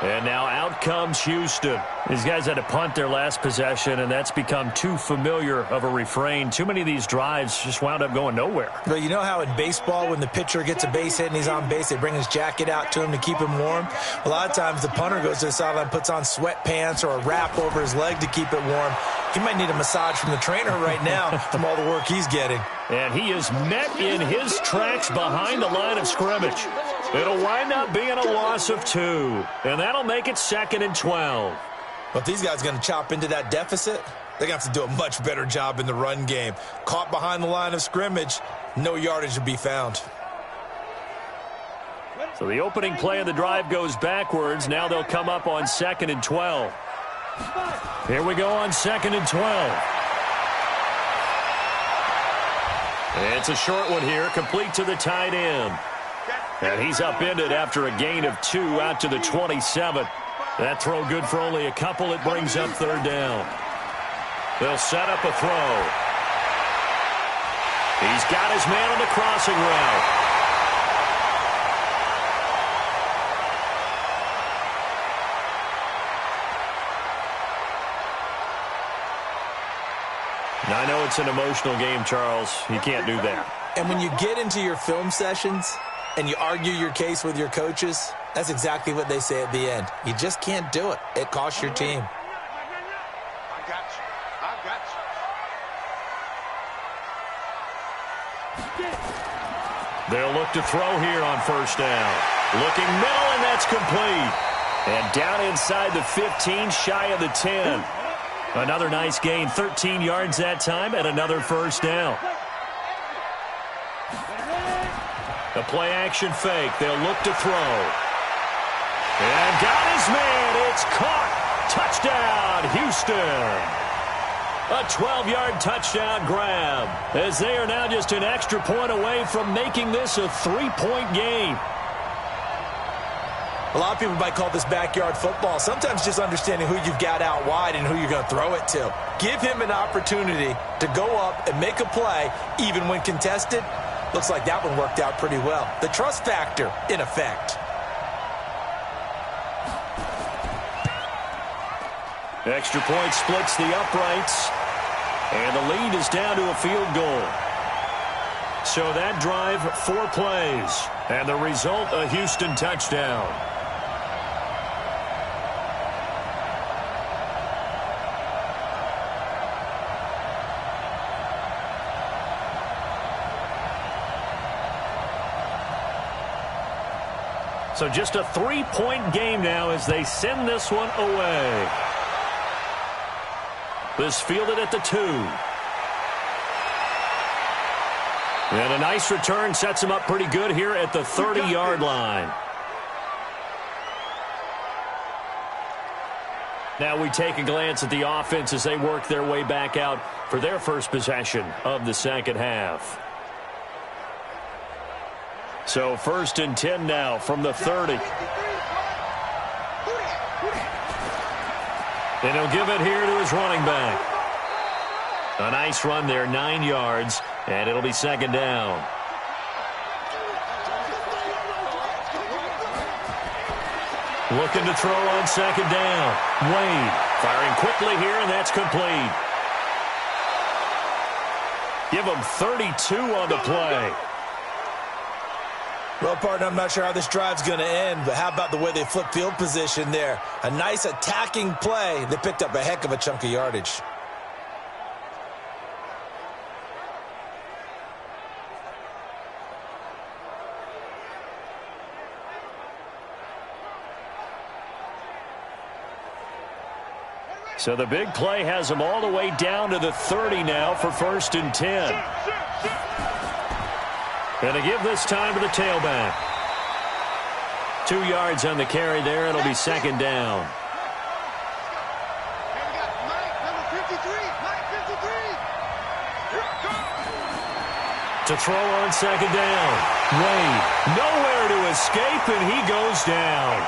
And now out comes Houston. These guys had to punt their last possession, and that's become too familiar of a refrain. Too many of these drives just wound up going nowhere. Well, you know how in baseball, when the pitcher gets a base hit and he's on base, they bring his jacket out to him to keep him warm? A lot of times the punter goes to the sideline, puts on sweatpants or a wrap over his leg to keep it warm. He might need a massage from the trainer right now from all the work he's getting. And he is met in his tracks behind the line of scrimmage. It'll wind up being a loss of 2, and that'll make it 2nd and 12. Well, if these guys are going to chop into that deficit, they're going to have to do a much better job in the run game. Caught behind the line of scrimmage, no yardage to be found. So the opening play of the drive goes backwards. Now they'll come up on 2nd and 12. Here we go on 2nd and 12. It's a short one here, complete to the tight end. And he's upended after a gain of 2 out to the 27. That throw good for only a couple. It brings up 3rd down. They'll set up a throw. He's got his man on the crossing route. Now, I know it's an emotional game, Charles. You can't do that. And when you get into your film sessions and you argue your case with your coaches, that's exactly what they say at the end. You just can't do it. It costs your team. I got you. I got you. They'll look to throw here on 1st down. Looking middle, and that's complete. And down inside the 15, shy of the 10. Another nice gain, 13 yards that time, and another 1st down. The play-action fake. They'll look to throw. And got his man. It's caught. Touchdown, Houston. A 12-yard touchdown grab, as they are now just an extra point away from making this a 3-point game. A lot of people might call this backyard football. Sometimes just understanding who you've got out wide and who you're going to throw it to. Give him an opportunity to go up and make a play, even when contested. Looks like that one worked out pretty well. The trust factor, in effect. Extra point splits the uprights, and the lead is down to a field goal. So that drive, 4 plays, and the result, a Houston touchdown. So just a 3-point game now as they send this one away. This fielded at the 2. And a nice return sets him up pretty good here at the 30-yard line. Now we take a glance at the offense as they work their way back out for their first possession of the 2nd half. So 1st and 10 now from the 30. And he'll give it here to his running back. A nice run there, 9 yards, and it'll be 2nd down. Looking to throw on 2nd down. Wade firing quickly here, and that's complete. Give him 32 on the play. Well, partner, I'm not sure how this drive's going to end, but how about the way they flip field position there? A nice attacking play. They picked up a heck of a chunk of yardage. So the big play has them all the way down to the 30 now for 1st and 10. Going to give this time to the tailback. 2 yards on the carry there. It'll be 2nd down. To throw on 2nd down. Wade nowhere to escape, and he goes down.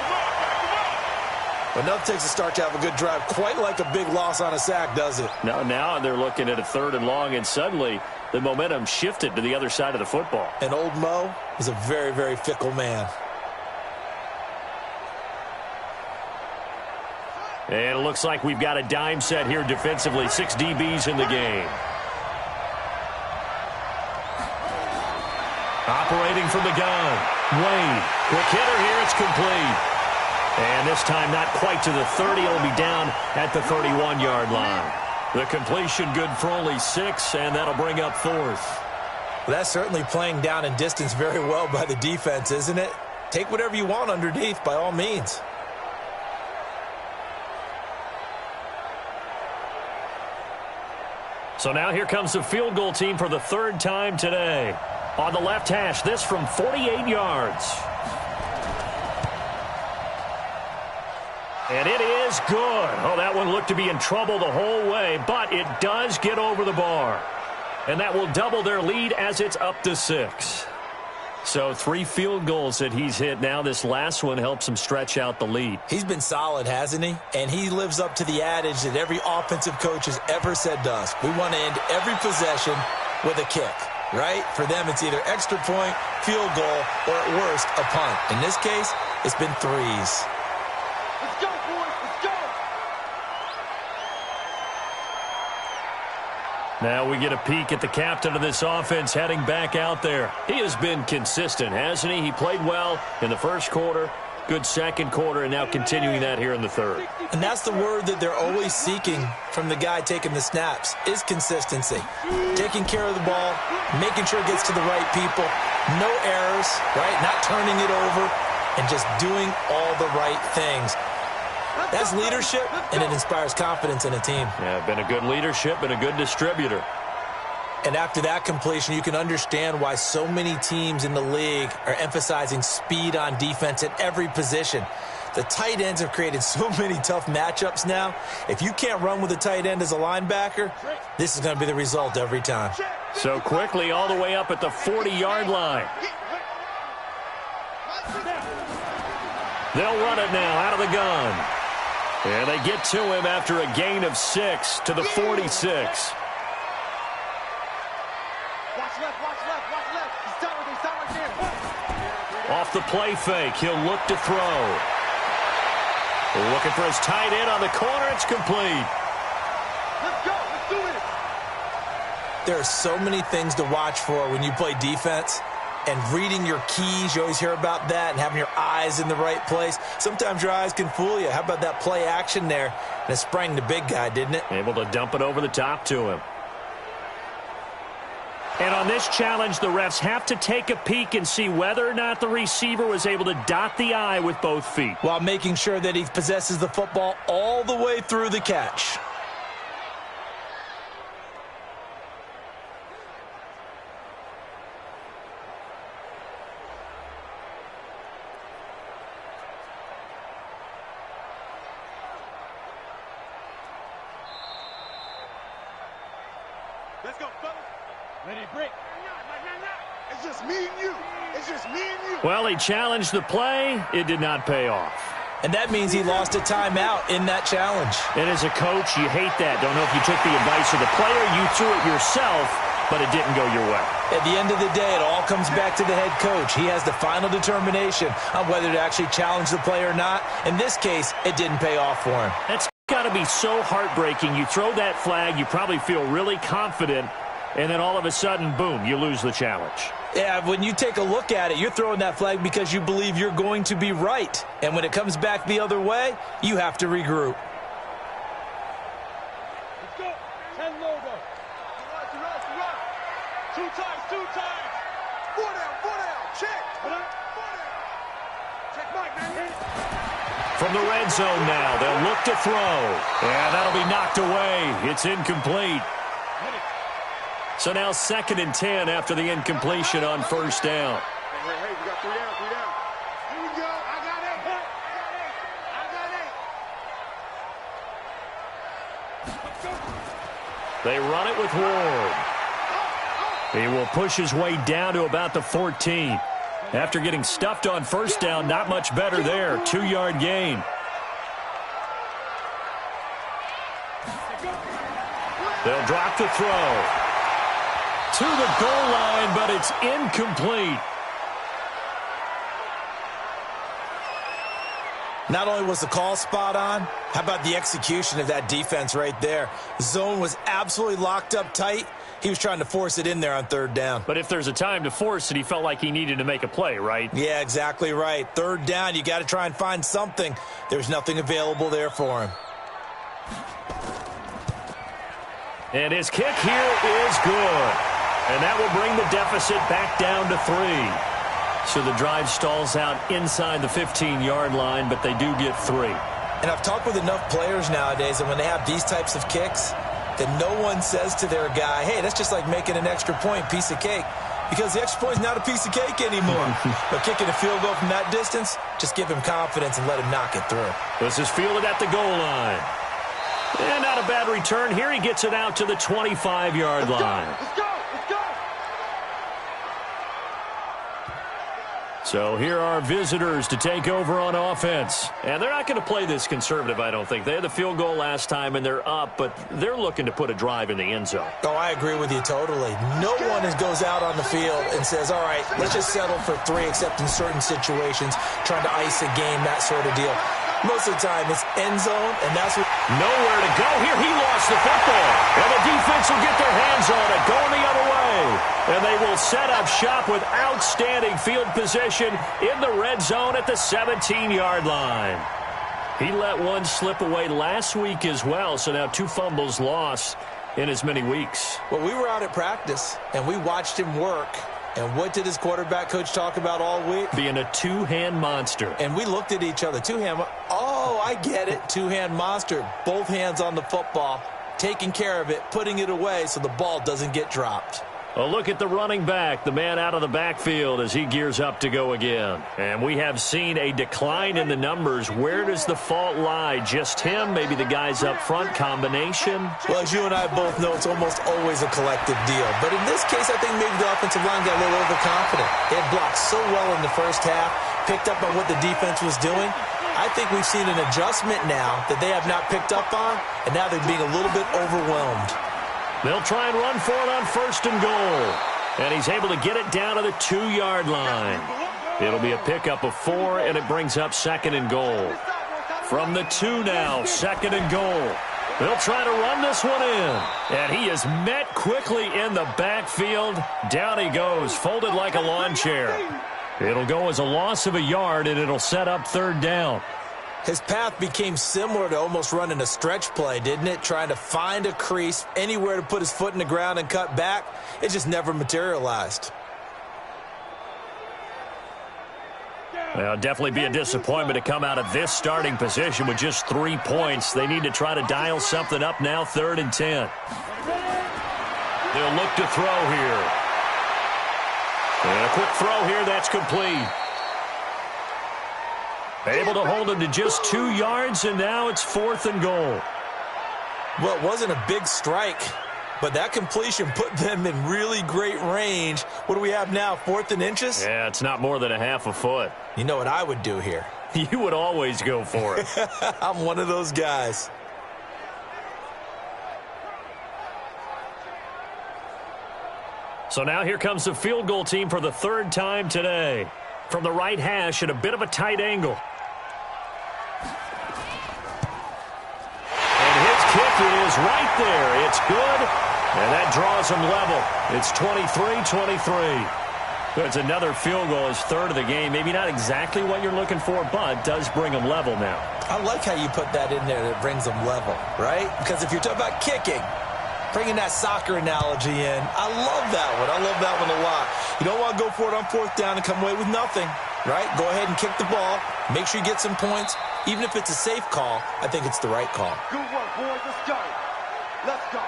Enough takes a start to have a good drive. Quite like a big loss on a sack, does it? Now they're looking at a 3rd and long, and suddenly the momentum shifted to the other side of the football. And old Mo is a very, very fickle man. And it looks like we've got a dime set here defensively. 6 DBs in the game. Operating from the gun. Wade, quick hitter here. It's complete. And this time not quite to the 30. It'll be down at the 31-yard line. The completion good for only 6, and that'll bring up 4th. Well, that's certainly playing down in distance very well by the defense, isn't it? Take whatever you want underneath, by all means. So now here comes the field goal team for the 3rd time today. On the left hash, this from 48 yards. And it is good. Oh, that one looked to be in trouble the whole way, but it does get over the bar. And that will double their lead as it's up to 6. So 3 field goals that he's hit now. This last one helps him stretch out the lead. He's been solid, hasn't he? And he lives up to the adage that every offensive coach has ever said to us. We want to end every possession with a kick, right? For them, it's either extra point, field goal, or at worst, a punt. In this case, it's been 3s. Let's go, boys. Let's go. Now we get a peek at the captain of this offense heading back out there. He has been consistent, hasn't he? He played well in the first quarter, good second quarter, and now continuing that here in the third. And that's the word that they're always seeking from the guy taking the snaps, is consistency. Taking care of the ball, making sure it gets to the right people, no errors, right? Not turning it over, and just doing all the right things. That's leadership, and it inspires confidence in a team. Yeah, been a good leadership and a good distributor. And after that completion, you can understand why so many teams in the league are emphasizing speed on defense at every position. The tight ends have created so many tough matchups now. If you can't run with a tight end as a linebacker, this is going to be the result every time. So quickly all the way up at the 40-yard line. They'll run it now out of the gun. And they get to him after a gain of 6 to the 46. Watch left, watch left, watch left. He's down right there. Off the play fake, he'll look to throw. Looking for his tight end on the corner. It's complete. Let's go. Let's do it. There are so many things to watch for when you play defense. And reading your keys, you always hear about that, and having your eyes in the right place. Sometimes your eyes can fool you. How about that play action there? And it sprang the big guy, didn't it? Able to dump it over the top to him. And on this challenge, the refs have to take a peek and see whether or not the receiver was able to dot the I with both feet. While making sure that he possesses the football all the way through the catch. Let's go, fellas. Ready to break. It's just me and you. It's just me and you. Well, he challenged the play. It did not pay off. And that means he lost a timeout in that challenge. And as a coach, you hate that. Don't know if you took the advice of the player, you threw it yourself, but it didn't go your way. At the end of the day, it all comes back to the head coach. He has the final determination on whether to actually challenge the play or not. In this case, it didn't pay off for him. That's got to be so heartbreaking. You throw that flag, you probably feel really confident, and then all of a sudden, boom, you lose the challenge. Yeah, when you take a look at it, you're throwing that flag because you believe you're going to be right. And when it comes back the other way, you have to regroup. Let's go. 10 logo. Right. 2 times, 2 times. 4 down. Check. 4 down. Check Mike, man. From the red zone now, they'll look to throw. And that'll be knocked away. It's incomplete. So now 2nd and 10 after the incompletion on first down. Hey, we got 3 down. Here we go. I got it. They run it with Ward. He will push his way down to about the 14. After getting stuffed on first down, not much better there. 2-yard gain. They'll drop the throw. To the goal line, but it's incomplete. Not only was the call spot on, how about the execution of that defense right there? Zone was absolutely locked up tight. He was trying to force it in there on 3rd down. But if there's a time to force it, he felt like he needed to make a play, right? Yeah, exactly right. 3rd down, you got to try and find something. There's nothing available there for him. And his kick here is good. And that will bring the deficit back down to 3. So the drive stalls out inside the 15-yard line, but they do get 3. And I've talked with enough players nowadays, and when they have these types of kicks, that no one says to their guy, hey, that's just like making an extra point, piece of cake. because the extra point is not a piece of cake anymore. But kicking a field goal from that distance, just give him confidence and let him knock it through. This is fielded at the goal line. And not a bad return. Here he gets it out to the 25-yard line. Let's go! Let's go! So here are visitors to take over on offense. And they're not going to play this conservative, I don't think. They had the field goal last time, and they're up, but they're looking to put a drive in the end zone. Oh, I agree with you totally. No one goes out on the field and says, all right, let's just settle for 3, except in certain situations, trying to ice a game, that sort of deal. Most of the time, it's end zone, and that's what... Nowhere to go. Here he lost the football. And the defense will get their hands on it, going the other way. And they will set up shop with outstanding field position in the red zone at the 17-yard line. He let one slip away last week as well, so now 2 fumbles lost in as many weeks. Well, we were out at practice, and we watched him work. And what did his quarterback coach talk about all week? Being a two-hand monster. And we looked at each other. Two-hand, oh, I get it. Two-hand monster. Both hands on the football, taking care of it, putting it away so the ball doesn't get dropped. A look at the running back, the man out of the backfield as he gears up to go again. And we have seen a decline in the numbers. Where does the fault lie? Just him? Maybe the guys up front? Combination? Well, as you and I both know, it's almost always a collective deal. But in this case, I think maybe the offensive line got a little overconfident. They had blocked so well in the first half, picked up on what the defense was doing. I think we've seen an adjustment now that they have not picked up on, and now they're being a little bit overwhelmed. They'll try and run for it on 1st and goal. And he's able to get it down to the 2-yard line. It'll be a pickup of 4, and it brings up 2nd and goal. From the 2 now, 2nd and goal. They'll try to run this one in. And he is met quickly in the backfield. Down he goes, folded like a lawn chair. It'll go as a loss of a yard, and it'll set up 3rd down. His path became similar to almost running a stretch play, didn't it? Trying to find a crease, anywhere to put his foot in the ground and cut back. It just never materialized. Well, definitely be a disappointment to come out of this starting position with just 3 points. They need to try to dial something up now, 3rd and 10. They'll look to throw here. And a quick throw here, that's complete. Able to hold him to just 2 yards, and now it's 4th and goal. Well, it wasn't a big strike, but that completion put them in really great range. What do we have now, 4th and inches? Yeah, it's not more than a half a foot. You know what I would do here? You would always go for it. I'm one of those guys. So now here comes the field goal team for the 3rd time today. From the right hash at a bit of a tight angle. Kick is right there. It's good, and that draws them level. It's 23-23. That's another field goal, his 3rd of the game. Maybe not exactly what you're looking for, but does bring them level now. I like how you put that in there that brings them level, right? Because if you're talking about kicking, bringing that soccer analogy in, I love that one. I love that one a lot. You don't want to go for it on 4th down and come away with nothing, right? Go ahead and kick the ball. Make sure you get some points. Even if it's a safe call, I think it's the right call. Good work, boys. Let's go. Let's go.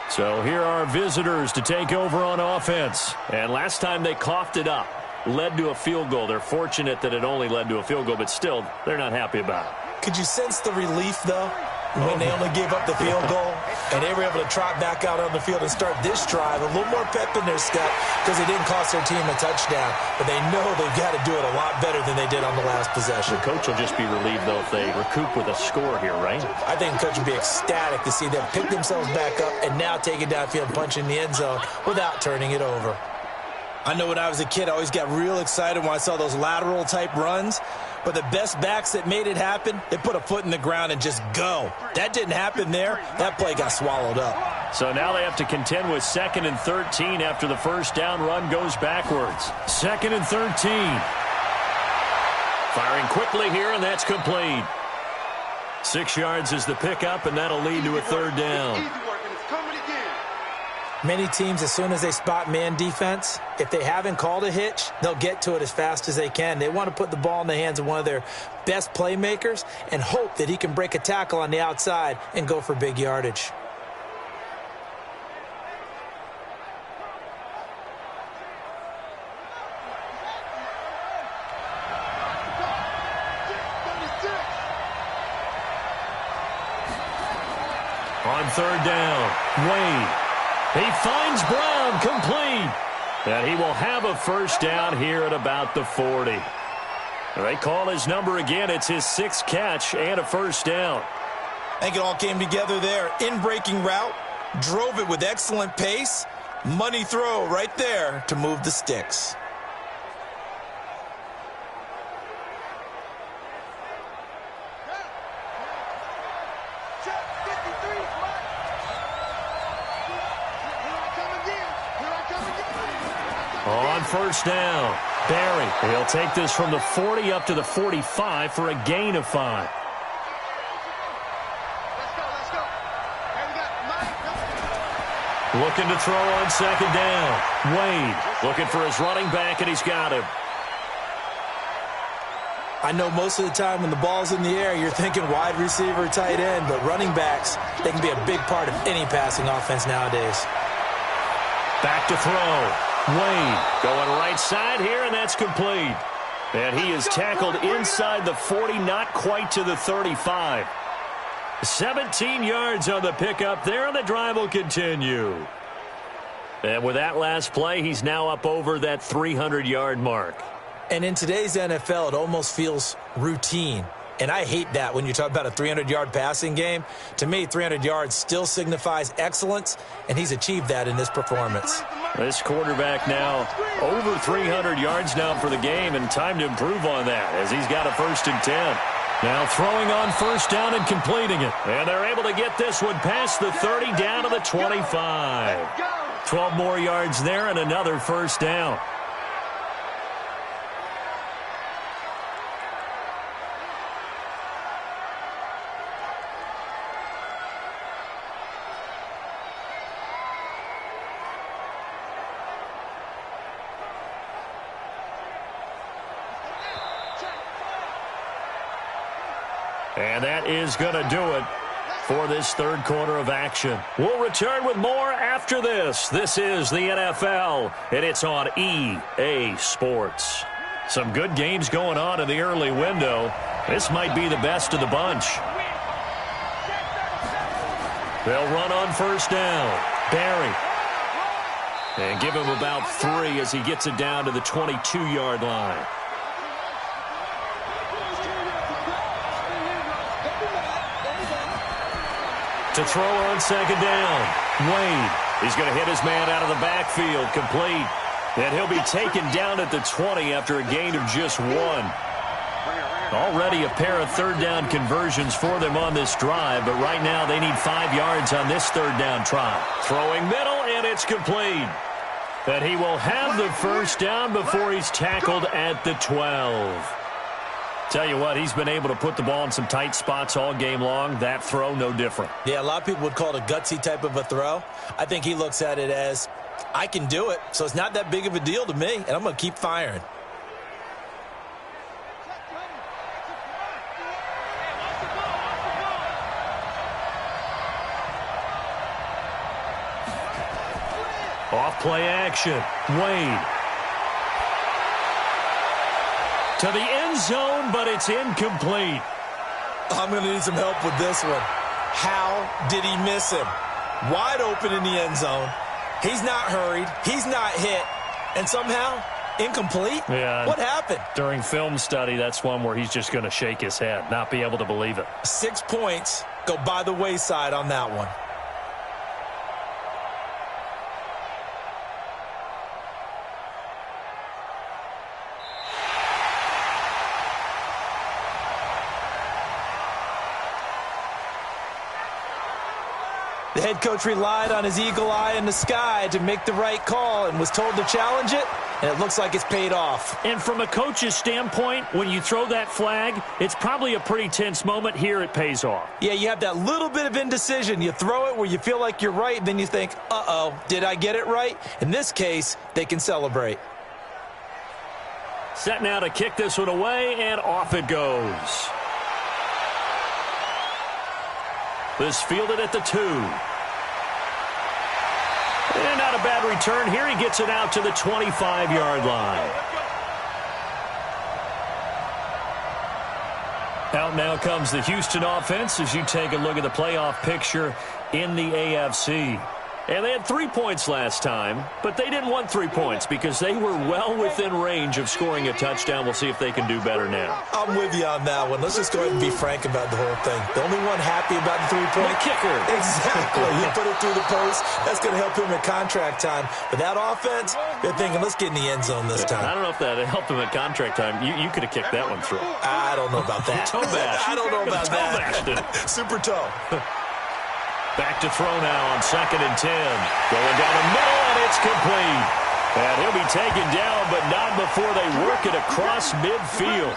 So here are visitors to take over on offense. And last time they coughed it up, led to a field goal. They're fortunate that it only led to a field goal, but still, they're not happy about it. Could you sense the relief, though, when they only gave up the field goal and they were able to trot back out on the field and start this drive? A little more pep in their step because they didn't cost their team a touchdown, but they know they've got to do it a lot better than they did on the last possession. The coach will just be relieved, though, if they recoup with a score here, right? I think the coach would be ecstatic to see them pick themselves back up and now take it downfield and punch in the end zone without turning it over. I know when I was a kid, I always got real excited when I saw those lateral-type runs. But the best backs that made it happen, they put a foot in the ground and just go. That didn't happen there. That play got swallowed up. So now they have to contend with 2nd and 13 after the 1st down run goes backwards. 2nd and 13. Firing quickly here, and that's complete. 6 yards is the pickup, and that'll lead to a 3rd down. Easy work, and it's coming again. Many teams, as soon as they spot man defense, if they haven't called a hitch, they'll get to it as fast as they can. They want to put the ball in the hands of one of their best playmakers and hope that he can break a tackle on the outside and go for big yardage. On third down, Wade. He finds Brown, complete. And he will have a first down here at about the 40. They call his number again. It's his 6th catch and a first down. I think it all came together there. In-breaking route, drove it with excellent pace. Money throw right there to move the sticks. On first down, Barry. He'll take this from the 40 up to the 45 for a gain of 5. Looking to throw on second down. Wade looking for his running back, and he's got him. I know most of the time when the ball's in the air, you're thinking wide receiver, tight end, but running backs, they can be a big part of any passing offense nowadays. Back to throw. Wade going right side here, and that's complete. And he is tackled inside the 40, not quite to the 35. 17 yards on the pickup there, and the drive will continue. And with that last play, he's now up over that 300-yard mark. And in today's NFL, it almost feels routine. And I hate that when you talk about a 300-yard passing game. To me, 300 yards still signifies excellence, and he's achieved that in this performance. This quarterback now over 300 yards now for the game, and time to improve on that as he's got a 1st and 10. Now throwing on first down and completing it. And they're able to get this one past the 30 down to the 25. 12 more yards there and another first down. And that is going to do it for this third quarter of action. We'll return with more after this. This is the NFL, and it's on EA Sports. Some good games going on in the early window. This might be the best of the bunch. They'll run on first down. Barry. And give him about 3 as he gets it down to the 22-yard line. To throw on second down, Wade. He's going to hit his man out of the backfield, complete. And he'll be taken down at the 20 after a gain of just 1. Already a pair of third down conversions for them on this drive, but right now they need 5 yards on this third down try. Throwing middle, and it's complete. And he will have the first down before he's tackled at the 12. Tell you what, he's been able to put the ball in some tight spots all game long. That throw, no different. Yeah, a lot of people would call it a gutsy type of a throw. I think he looks at it as, I can do it, so it's not that big of a deal to me, and I'm going to keep firing. Off play action, Wade. To the end zone, but it's incomplete. I'm going to need some help with this one. How did he miss him? Wide open in the end zone. He's not hurried. He's not hit. And somehow, incomplete? Yeah. What happened? During film study, that's one where he's just going to shake his head, not be able to believe it. 6 points go by the wayside on that one. The head coach relied on his eagle eye in the sky to make the right call and was told to challenge it, and it looks like it's paid off. And from a coach's standpoint, when you throw that flag, it's probably a pretty tense moment. Here it pays off. Yeah, you have that little bit of indecision. You throw it where you feel like you're right, and then you think, uh-oh, did I get it right? In this case, they can celebrate. Set now to kick this one away, and off it goes. This fielded at the 2. And not a bad return here. He gets it out to the 25-yard line. Out now comes the Houston offense as you take a look at the playoff picture. in the AFC. And they had 3 points last time, but they didn't want 3 points because they were well within range of scoring a touchdown. We'll see if they can do better now. I'm with you on that one. Let's just go ahead and be frank about the whole thing. The only one happy about the 3-point kicker. Exactly. He put it through the post. That's going to help him at contract time. But that offense, they're thinking, let's get in the end zone this time. I don't know if that helped him at contract time. You could have kicked that one through. I don't know about that. Toe bash. I don't know about that. Toe bashed it. Super toe. Back to throw now on 2nd and 10. Going down the middle, and it's complete. And he'll be taken down, but not before they work it across midfield.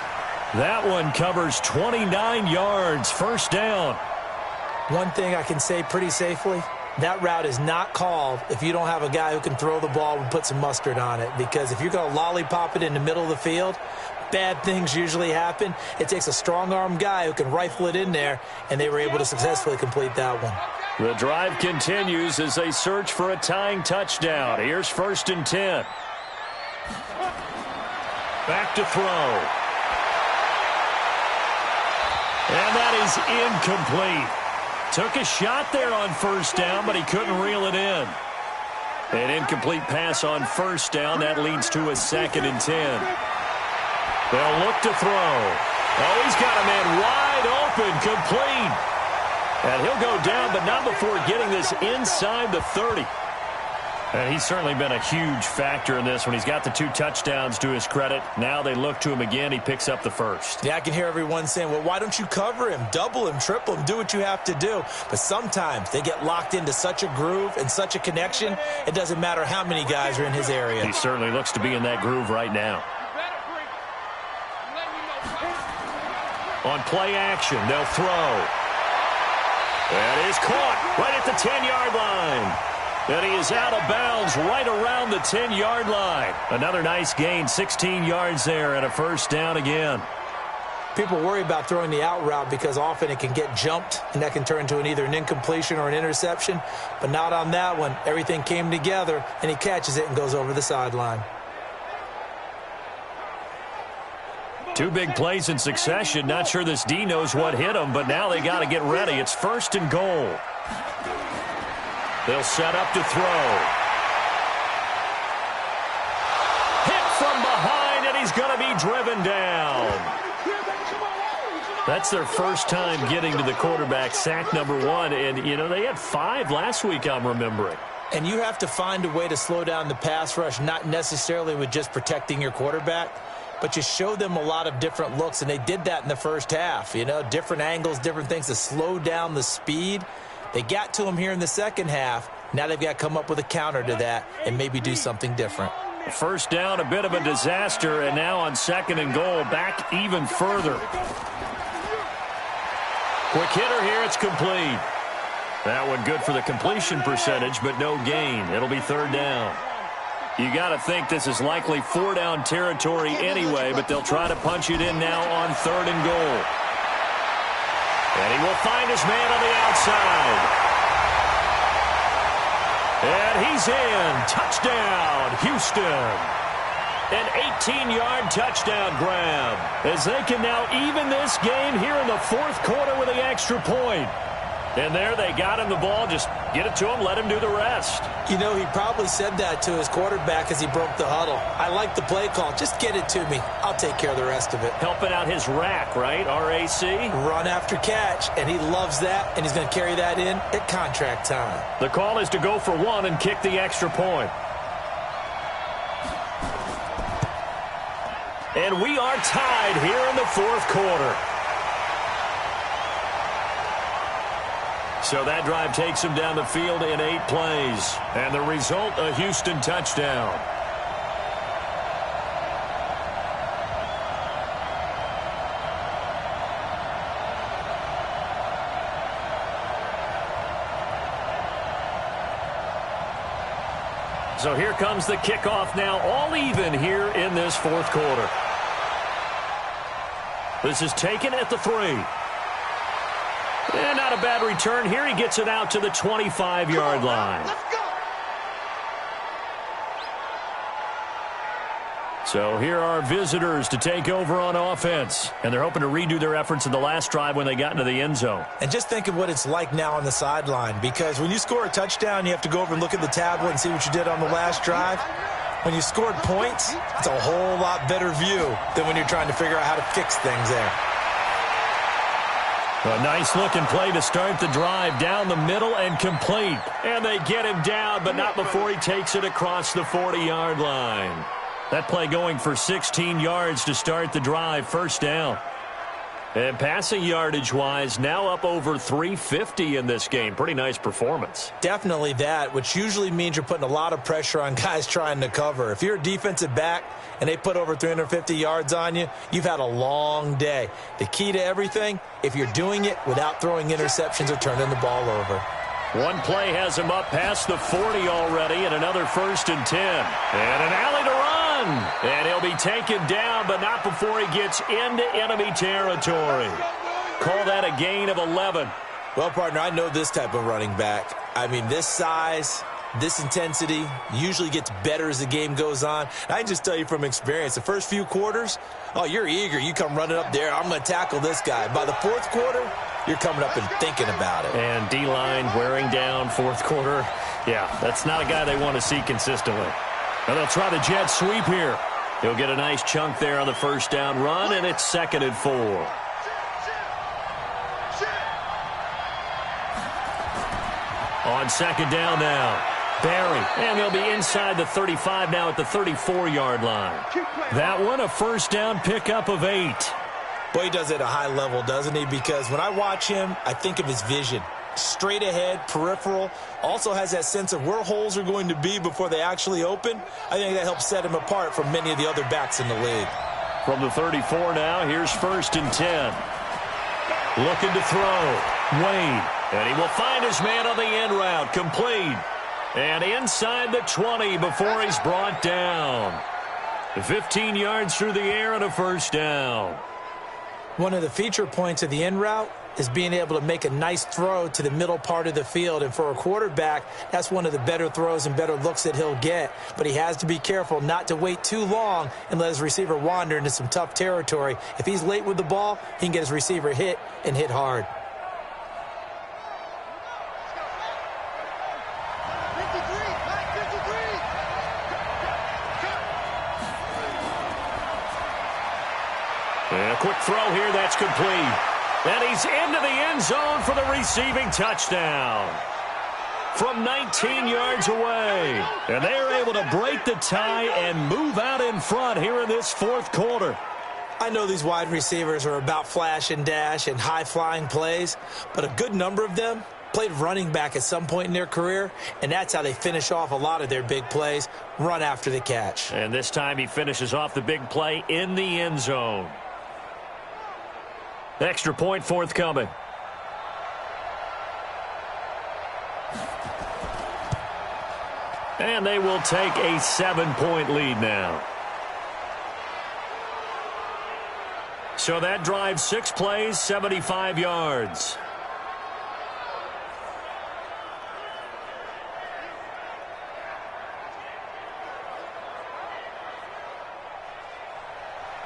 That one covers 29 yards. First down. One thing I can say pretty safely, that route is not called if you don't have a guy who can throw the ball and put some mustard on it. Because if you're going to lollipop it in the middle of the field, bad things usually happen. It takes a strong-arm guy who can rifle it in there, and they were able to successfully complete that one. The drive continues as they search for a tying touchdown. Here's 1st and 10. Back to throw. And that is incomplete. Took a shot there on 1st down, but he couldn't reel it in. An incomplete pass on 1st down. That leads to a 2nd and 10. They'll look to throw. Oh, he's got a man wide open, complete. And he'll go down, but not before getting this inside the 30. And he's certainly been a huge factor in this when he's got the 2 touchdowns to his credit. Now they look to him again. He picks up the 1st. Yeah, I can hear everyone saying, well, why don't you cover him? Double him, triple him, do what you have to do. But sometimes they get locked into such a groove and such a connection, it doesn't matter how many guys are in his area. He certainly looks to be in that groove right now. On play action, they'll throw. That is caught right at the 10-yard line. And he is out of bounds right around the 10-yard line. Another nice gain, 16 yards there, and a 1st down again. People worry about throwing the out route because often it can get jumped, and that can turn into either an incompletion or an interception. But not on that one. Everything came together, and he catches it and goes over the sideline. 2 big plays in succession. Not sure this D knows what hit him, but now they got to get ready. It's 1st and goal. They'll set up to throw. Hit from behind, and he's going to be driven down. That's their first time getting to the quarterback, sack number 1. And, you know, they had 5 last week, I'm remembering. And you have to find a way to slow down the pass rush, not necessarily with just protecting your quarterback, but you show them a lot of different looks, and they did that in the first half. You know, different angles, different things to slow down the speed. They got to him here in the second half. Now they've got to come up with a counter to that and maybe do something different. 1st down, a bit of a disaster, and now on 2nd and goal, back even further. Quick hitter here, it's complete. That one good for the completion percentage, but no gain. It'll be 3rd down. You got to think this is likely 4-down territory anyway, but they'll try to punch it in now on 3rd and goal. And he will find his man on the outside. And he's in. Touchdown, Houston. An 18-yard touchdown grab as they can now even this game here in the 4th quarter with the extra point. And there they got him the ball. Just get it to him, let him do the rest. You know, he probably said that to his quarterback as he broke the huddle. I like the play call. Just get it to me. I'll take care of the rest of it. Helping out his rack, right? RAC? Run after catch, and he loves that, and he's going to carry that in at contract time. The call is to go for 1 and kick the extra point. And we are tied here in the 4th quarter. So that drive takes him down the field in 8 plays. And the result, a Houston touchdown. So here comes the kickoff now, all even here in this 4th quarter. This is taken at the 3. And not a bad return here. He gets it out to the 25-yard line. So here are visitors to take over on offense. And they're hoping to redo their efforts in the last drive when they got into the end zone. And just think of what it's like now on the sideline, because when you score a touchdown, you have to go over and look at the tablet and see what you did on the last drive. When you scored points, it's a whole lot better view than when you're trying to figure out how to fix things there. A nice-looking play to start the drive down the middle and complete. And they get him down, but not before he takes it across the 40-yard line. That play going for 16 yards to start the drive, first down. And passing yardage-wise, now up over 350 in this game. Pretty nice performance. Definitely that, which usually means you're putting a lot of pressure on guys trying to cover. If you're a defensive back and they put over 350 yards on you, you've had a long day. The key to everything, if you're doing it without throwing interceptions or turning the ball over. One play has him up past the 40 already, and another 1st and 10. And an alley to run. And he'll be taken down, but not before he gets into enemy territory. Call that a gain of 11. Well, partner, I know this type of running back. I mean, this size, this intensity usually gets better as the game goes on. I can just tell you from experience, the first few quarters, oh, you're eager. You come running up there, I'm going to tackle this guy. By the fourth quarter, you're coming up and thinking about it. And D-line wearing down fourth quarter. Yeah, that's not a guy they want to see consistently. Now they'll try the jet sweep here. He'll get a nice chunk there on the first down run, and it's 2nd and 4. On 2nd down now. Barry, and they'll be inside the 35 now at the 34-yard line. That one, a first down pickup of 8. Boy, he does it at a high level, doesn't he? Because when I watch him, I think of his vision. Straight ahead, peripheral, also has that sense of where holes are going to be before they actually open. I think that helps set him apart from many of the other backs in the league. From the 34 now, here's 1st and 10. Looking to throw. Wade. And he will find his man on the end route. Complete. And inside the 20 before he's brought down. 15 yards through the air and a first down. One of the feature points of the end route is being able to make a nice throw to the middle part of the field. And for a quarterback, that's one of the better throws and better looks that he'll get. But he has to be careful not to wait too long and let his receiver wander into some tough territory. If he's late with the ball, he can get his receiver hit and hit hard. And a quick throw here, that's complete. And he's into the end zone for the receiving touchdown. From 19 yards away. And they're able to break the tie and move out in front here in this fourth quarter. I know these wide receivers are about flash and dash and high-flying plays, but a good number of them played running back at some point in their career, and that's how they finish off a lot of their big plays, run after the catch. And this time he finishes off the big play in the end zone. Extra point forthcoming. And they will take a 7-point lead now. So that drives 6 plays, 75 yards.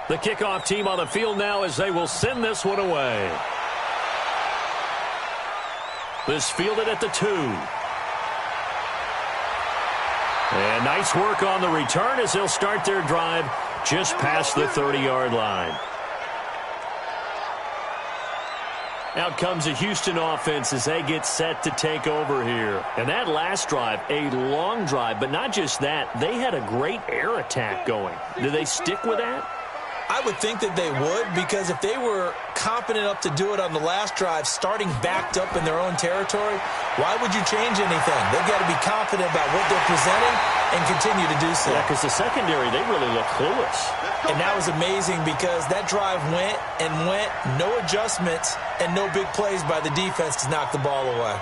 The kickoff team on the field now as they will send this one away. This fielded at the 2. And nice work on the return as they'll start their drive just past the 30-yard line. Out comes the Houston offense as they get set to take over here. And that last drive, a long drive, but not just that. They had a great air attack going. Do they stick with that? I would think that they would, because if they were confident enough to do it on the last drive, starting backed up in their own territory, why would you change anything? They've got to be confident about what they're presenting and continue to do so. Yeah, because the secondary, they really look clueless. And that was amazing because that drive went and went, no adjustments, and no big plays by the defense to knock the ball away.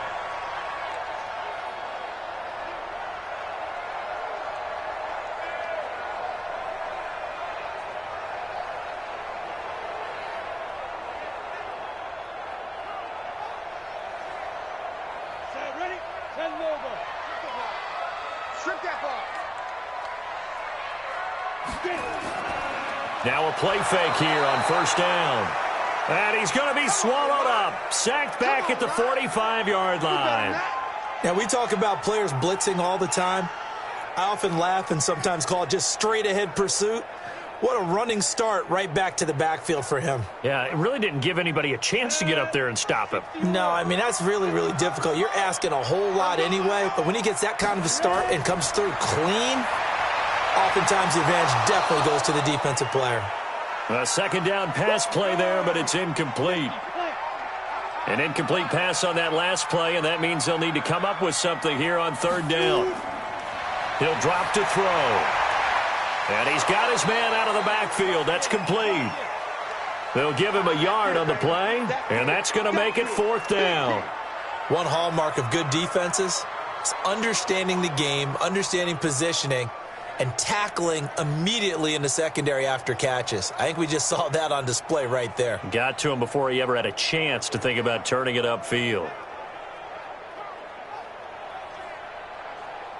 Now a play fake here on first down. And he's going to be swallowed up. Sacked back at the 45-yard line. Now, we talk about players blitzing all the time. I often laugh and sometimes call it just straight-ahead pursuit. What a running start right back to the backfield for him. Yeah, it really didn't give anybody a chance to get up there and stop him. No, I mean, that's really, really difficult. You're asking a whole lot anyway, but when he gets that kind of a start and comes through clean, oftentimes the advantage definitely goes to the defensive player. A second down pass play there, but it's incomplete. An incomplete pass on that last play, and that means they'll need to come up with something here on third down. He'll drop to throw. And he's got his man out of the backfield. That's complete. They'll give him a yard on the play, and that's going to make it fourth down. One hallmark of good defenses is understanding the game, understanding positioning, and tackling immediately in the secondary after catches. I think we just saw that on display right there. Got to him before he ever had a chance to think about turning it upfield.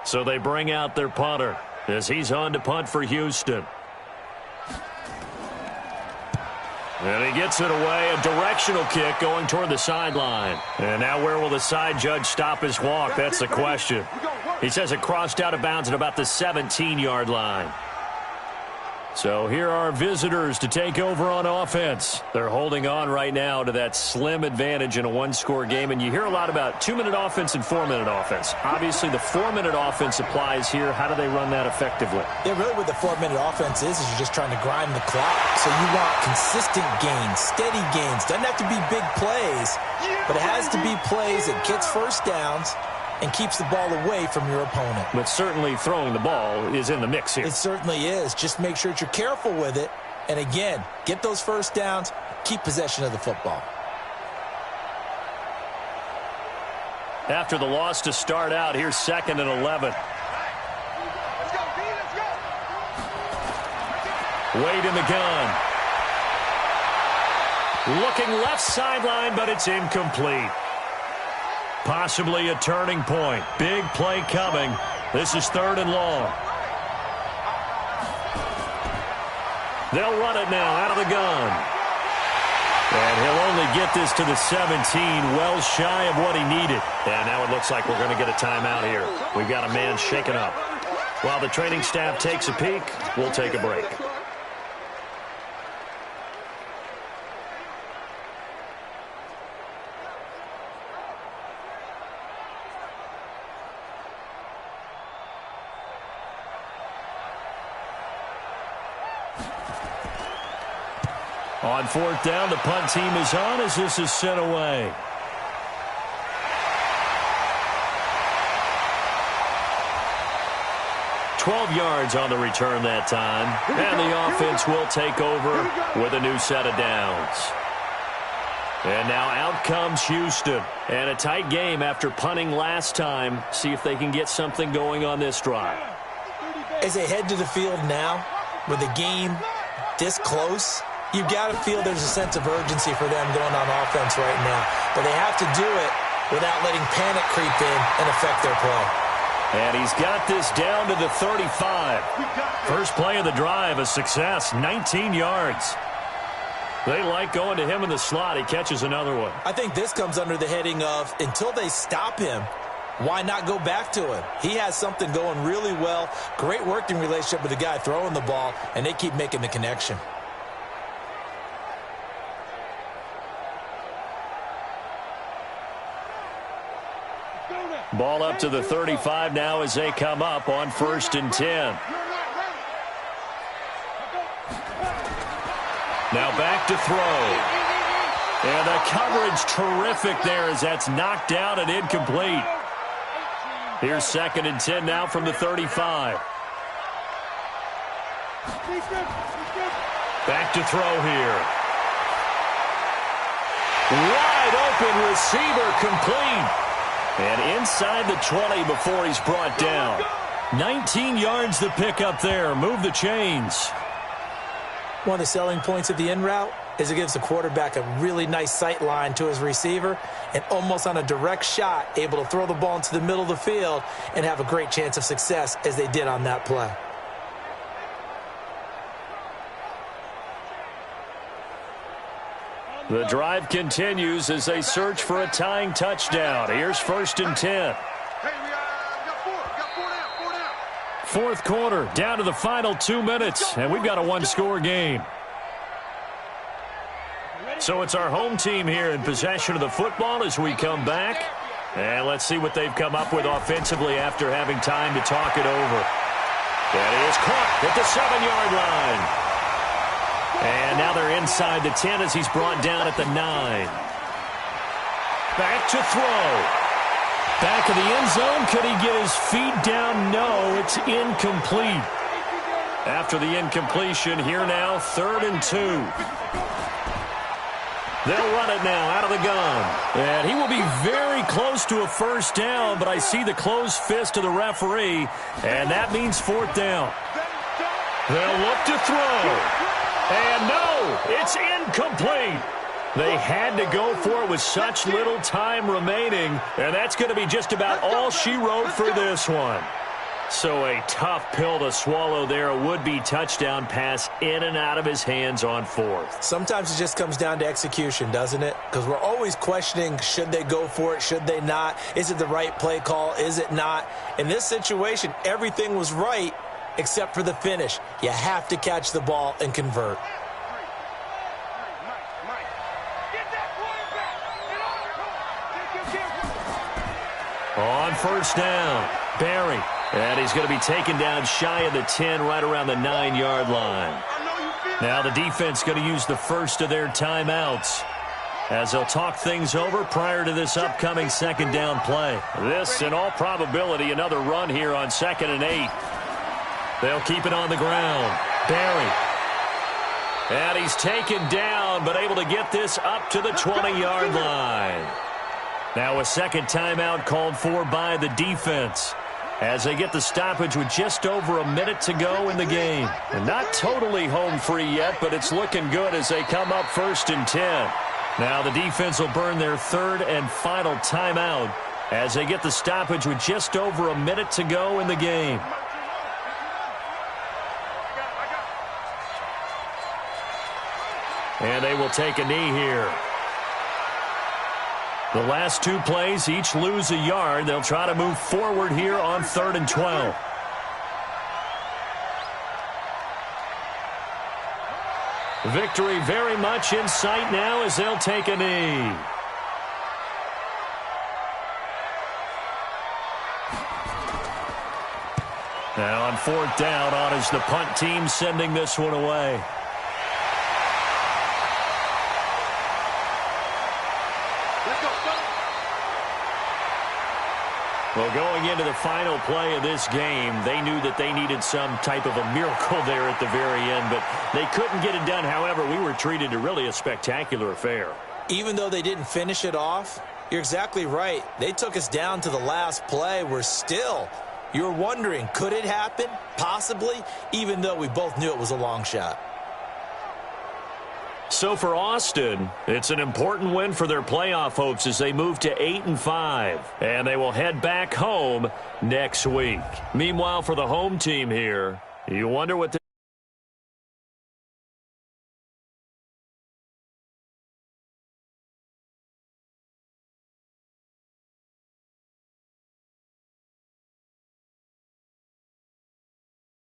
So they bring out their punter as he's on to punt for Houston. And he gets it away, a directional kick going toward the sideline. And now where will the side judge stop his walk? That's the question. He says it crossed out of bounds at about the 17-yard line. So here are visitors to take over on offense. They're holding on right now to that slim advantage in a one-score game. And you hear a lot about 2-minute offense and 4-minute offense. Obviously, the 4-minute offense applies here. How do they run that effectively? Yeah, really what the 4-minute offense is you're just trying to grind the clock. So you want consistent gains, steady gains. Doesn't have to be big plays, but it has to be plays that gets first downs and keeps the ball away from your opponent. But certainly throwing the ball is in the mix here. It certainly is. Just make sure that you're careful with it. And again, get those first downs, keep possession of the football. After the loss to start out, here's 2nd and 11. Wade in the gun. Looking left sideline, but it's incomplete. Possibly a turning point. Big play coming. This is 3rd and long. They'll run it now out of the gun. And he'll only get this to the 17, well shy of what he needed. And now it looks like we're going to get a timeout here. We've got a man shaken up. While the training staff takes a peek, we'll take a break. On 4th down, the punt team is on as this is sent away. $12 yards on the return that time. And the offense will take over with a new set of downs. And now out comes Houston. And a tight game after punting last time. See if they can get something going on this drive. As they head to the field now, with the game this close, you've got to feel there's a sense of urgency for them going on offense right now. But they have to do it without letting panic creep in and affect their play. And he's got this down to the 35. First play of the drive, a success, 19 yards. They like going to him in the slot. He catches another one. I think this comes under the heading of, until they stop him, why not go back to him? He has something going really well. Great working relationship with the guy throwing the ball, and they keep making the connection. Ball up to the 35 now as they come up on 1st and 10. Now back to throw. And the coverage terrific there as that's knocked down and incomplete. Here's 2nd and 10 now from the 35. Back to throw here. Wide open receiver complete. And inside the 20 before he's brought down. 19 yards the pick up there. Move the chains. One of the selling points of the in route is it gives the quarterback a really nice sight line to his receiver and almost on a direct shot able to throw the ball into the middle of the field and have a great chance of success as they did on that play. The drive continues as they search for a tying touchdown. Here's 1st and 10. Hey, we got four down. Fourth quarter, down to the final 2 minutes, and we've got a one-score game. So it's our home team here in possession of the football as we come back. And let's see what they've come up with offensively after having time to talk it over. That is caught at the 7-yard line. And now they're inside the 10 as he's brought down at the 9. Back to throw. Back of the end zone. Could he get his feet down? No, it's incomplete. After the incompletion, here now, 3rd and 2. They'll run it now out of the gun. And he will be very close to a first down, but I see the closed fist of the referee, and that means 4th down. They'll look to throw. And no, it's incomplete. They had to go for it with such little time remaining, and that's going to be just about all she wrote for this one. So a tough pill to swallow there. A would-be touchdown pass in and out of his hands on 4th. Sometimes it just comes down to execution, doesn't it? Because we're always questioning, should they go for it, should they not? Is it the right play call, is it not? In this situation, everything was right except for the finish. You have to catch the ball and convert. On 1st down, Barry. And he's going to be taken down shy of the 10, right around the 9-yard line. Now the defense going to use the first of their timeouts as they'll talk things over prior to this upcoming 2nd down play. This, in all probability, another run here on 2nd and 8. They'll keep it on the ground. Barry. And he's taken down, but able to get this up to the 20-yard line. Now a second timeout called for by the defense as they get the stoppage with just over a minute to go in the game. And not totally home free yet, but it's looking good as they come up 1st and 10. Now the defense will burn their 3rd and final timeout as they get the stoppage with just over a minute to go in the game. And they will take a knee here. The last 2 plays, each lose a yard. They'll try to move forward here on 3rd and 12. Victory very much in sight now as they'll take a knee. Now on 4th down, on is the punt team sending this one away. Well, going into the final play of this game, they knew that they needed some type of a miracle there at the very end, but they couldn't get it done. However, we were treated to really a spectacular affair. Even though they didn't finish it off, you're exactly right. They took us down to the last play. You're wondering, could it happen? Possibly, even though we both knew it was a long shot. So for Austin, it's an important win for their playoff hopes as they move to 8-5, and they will head back home next week. Meanwhile, for the home team here, you wonder what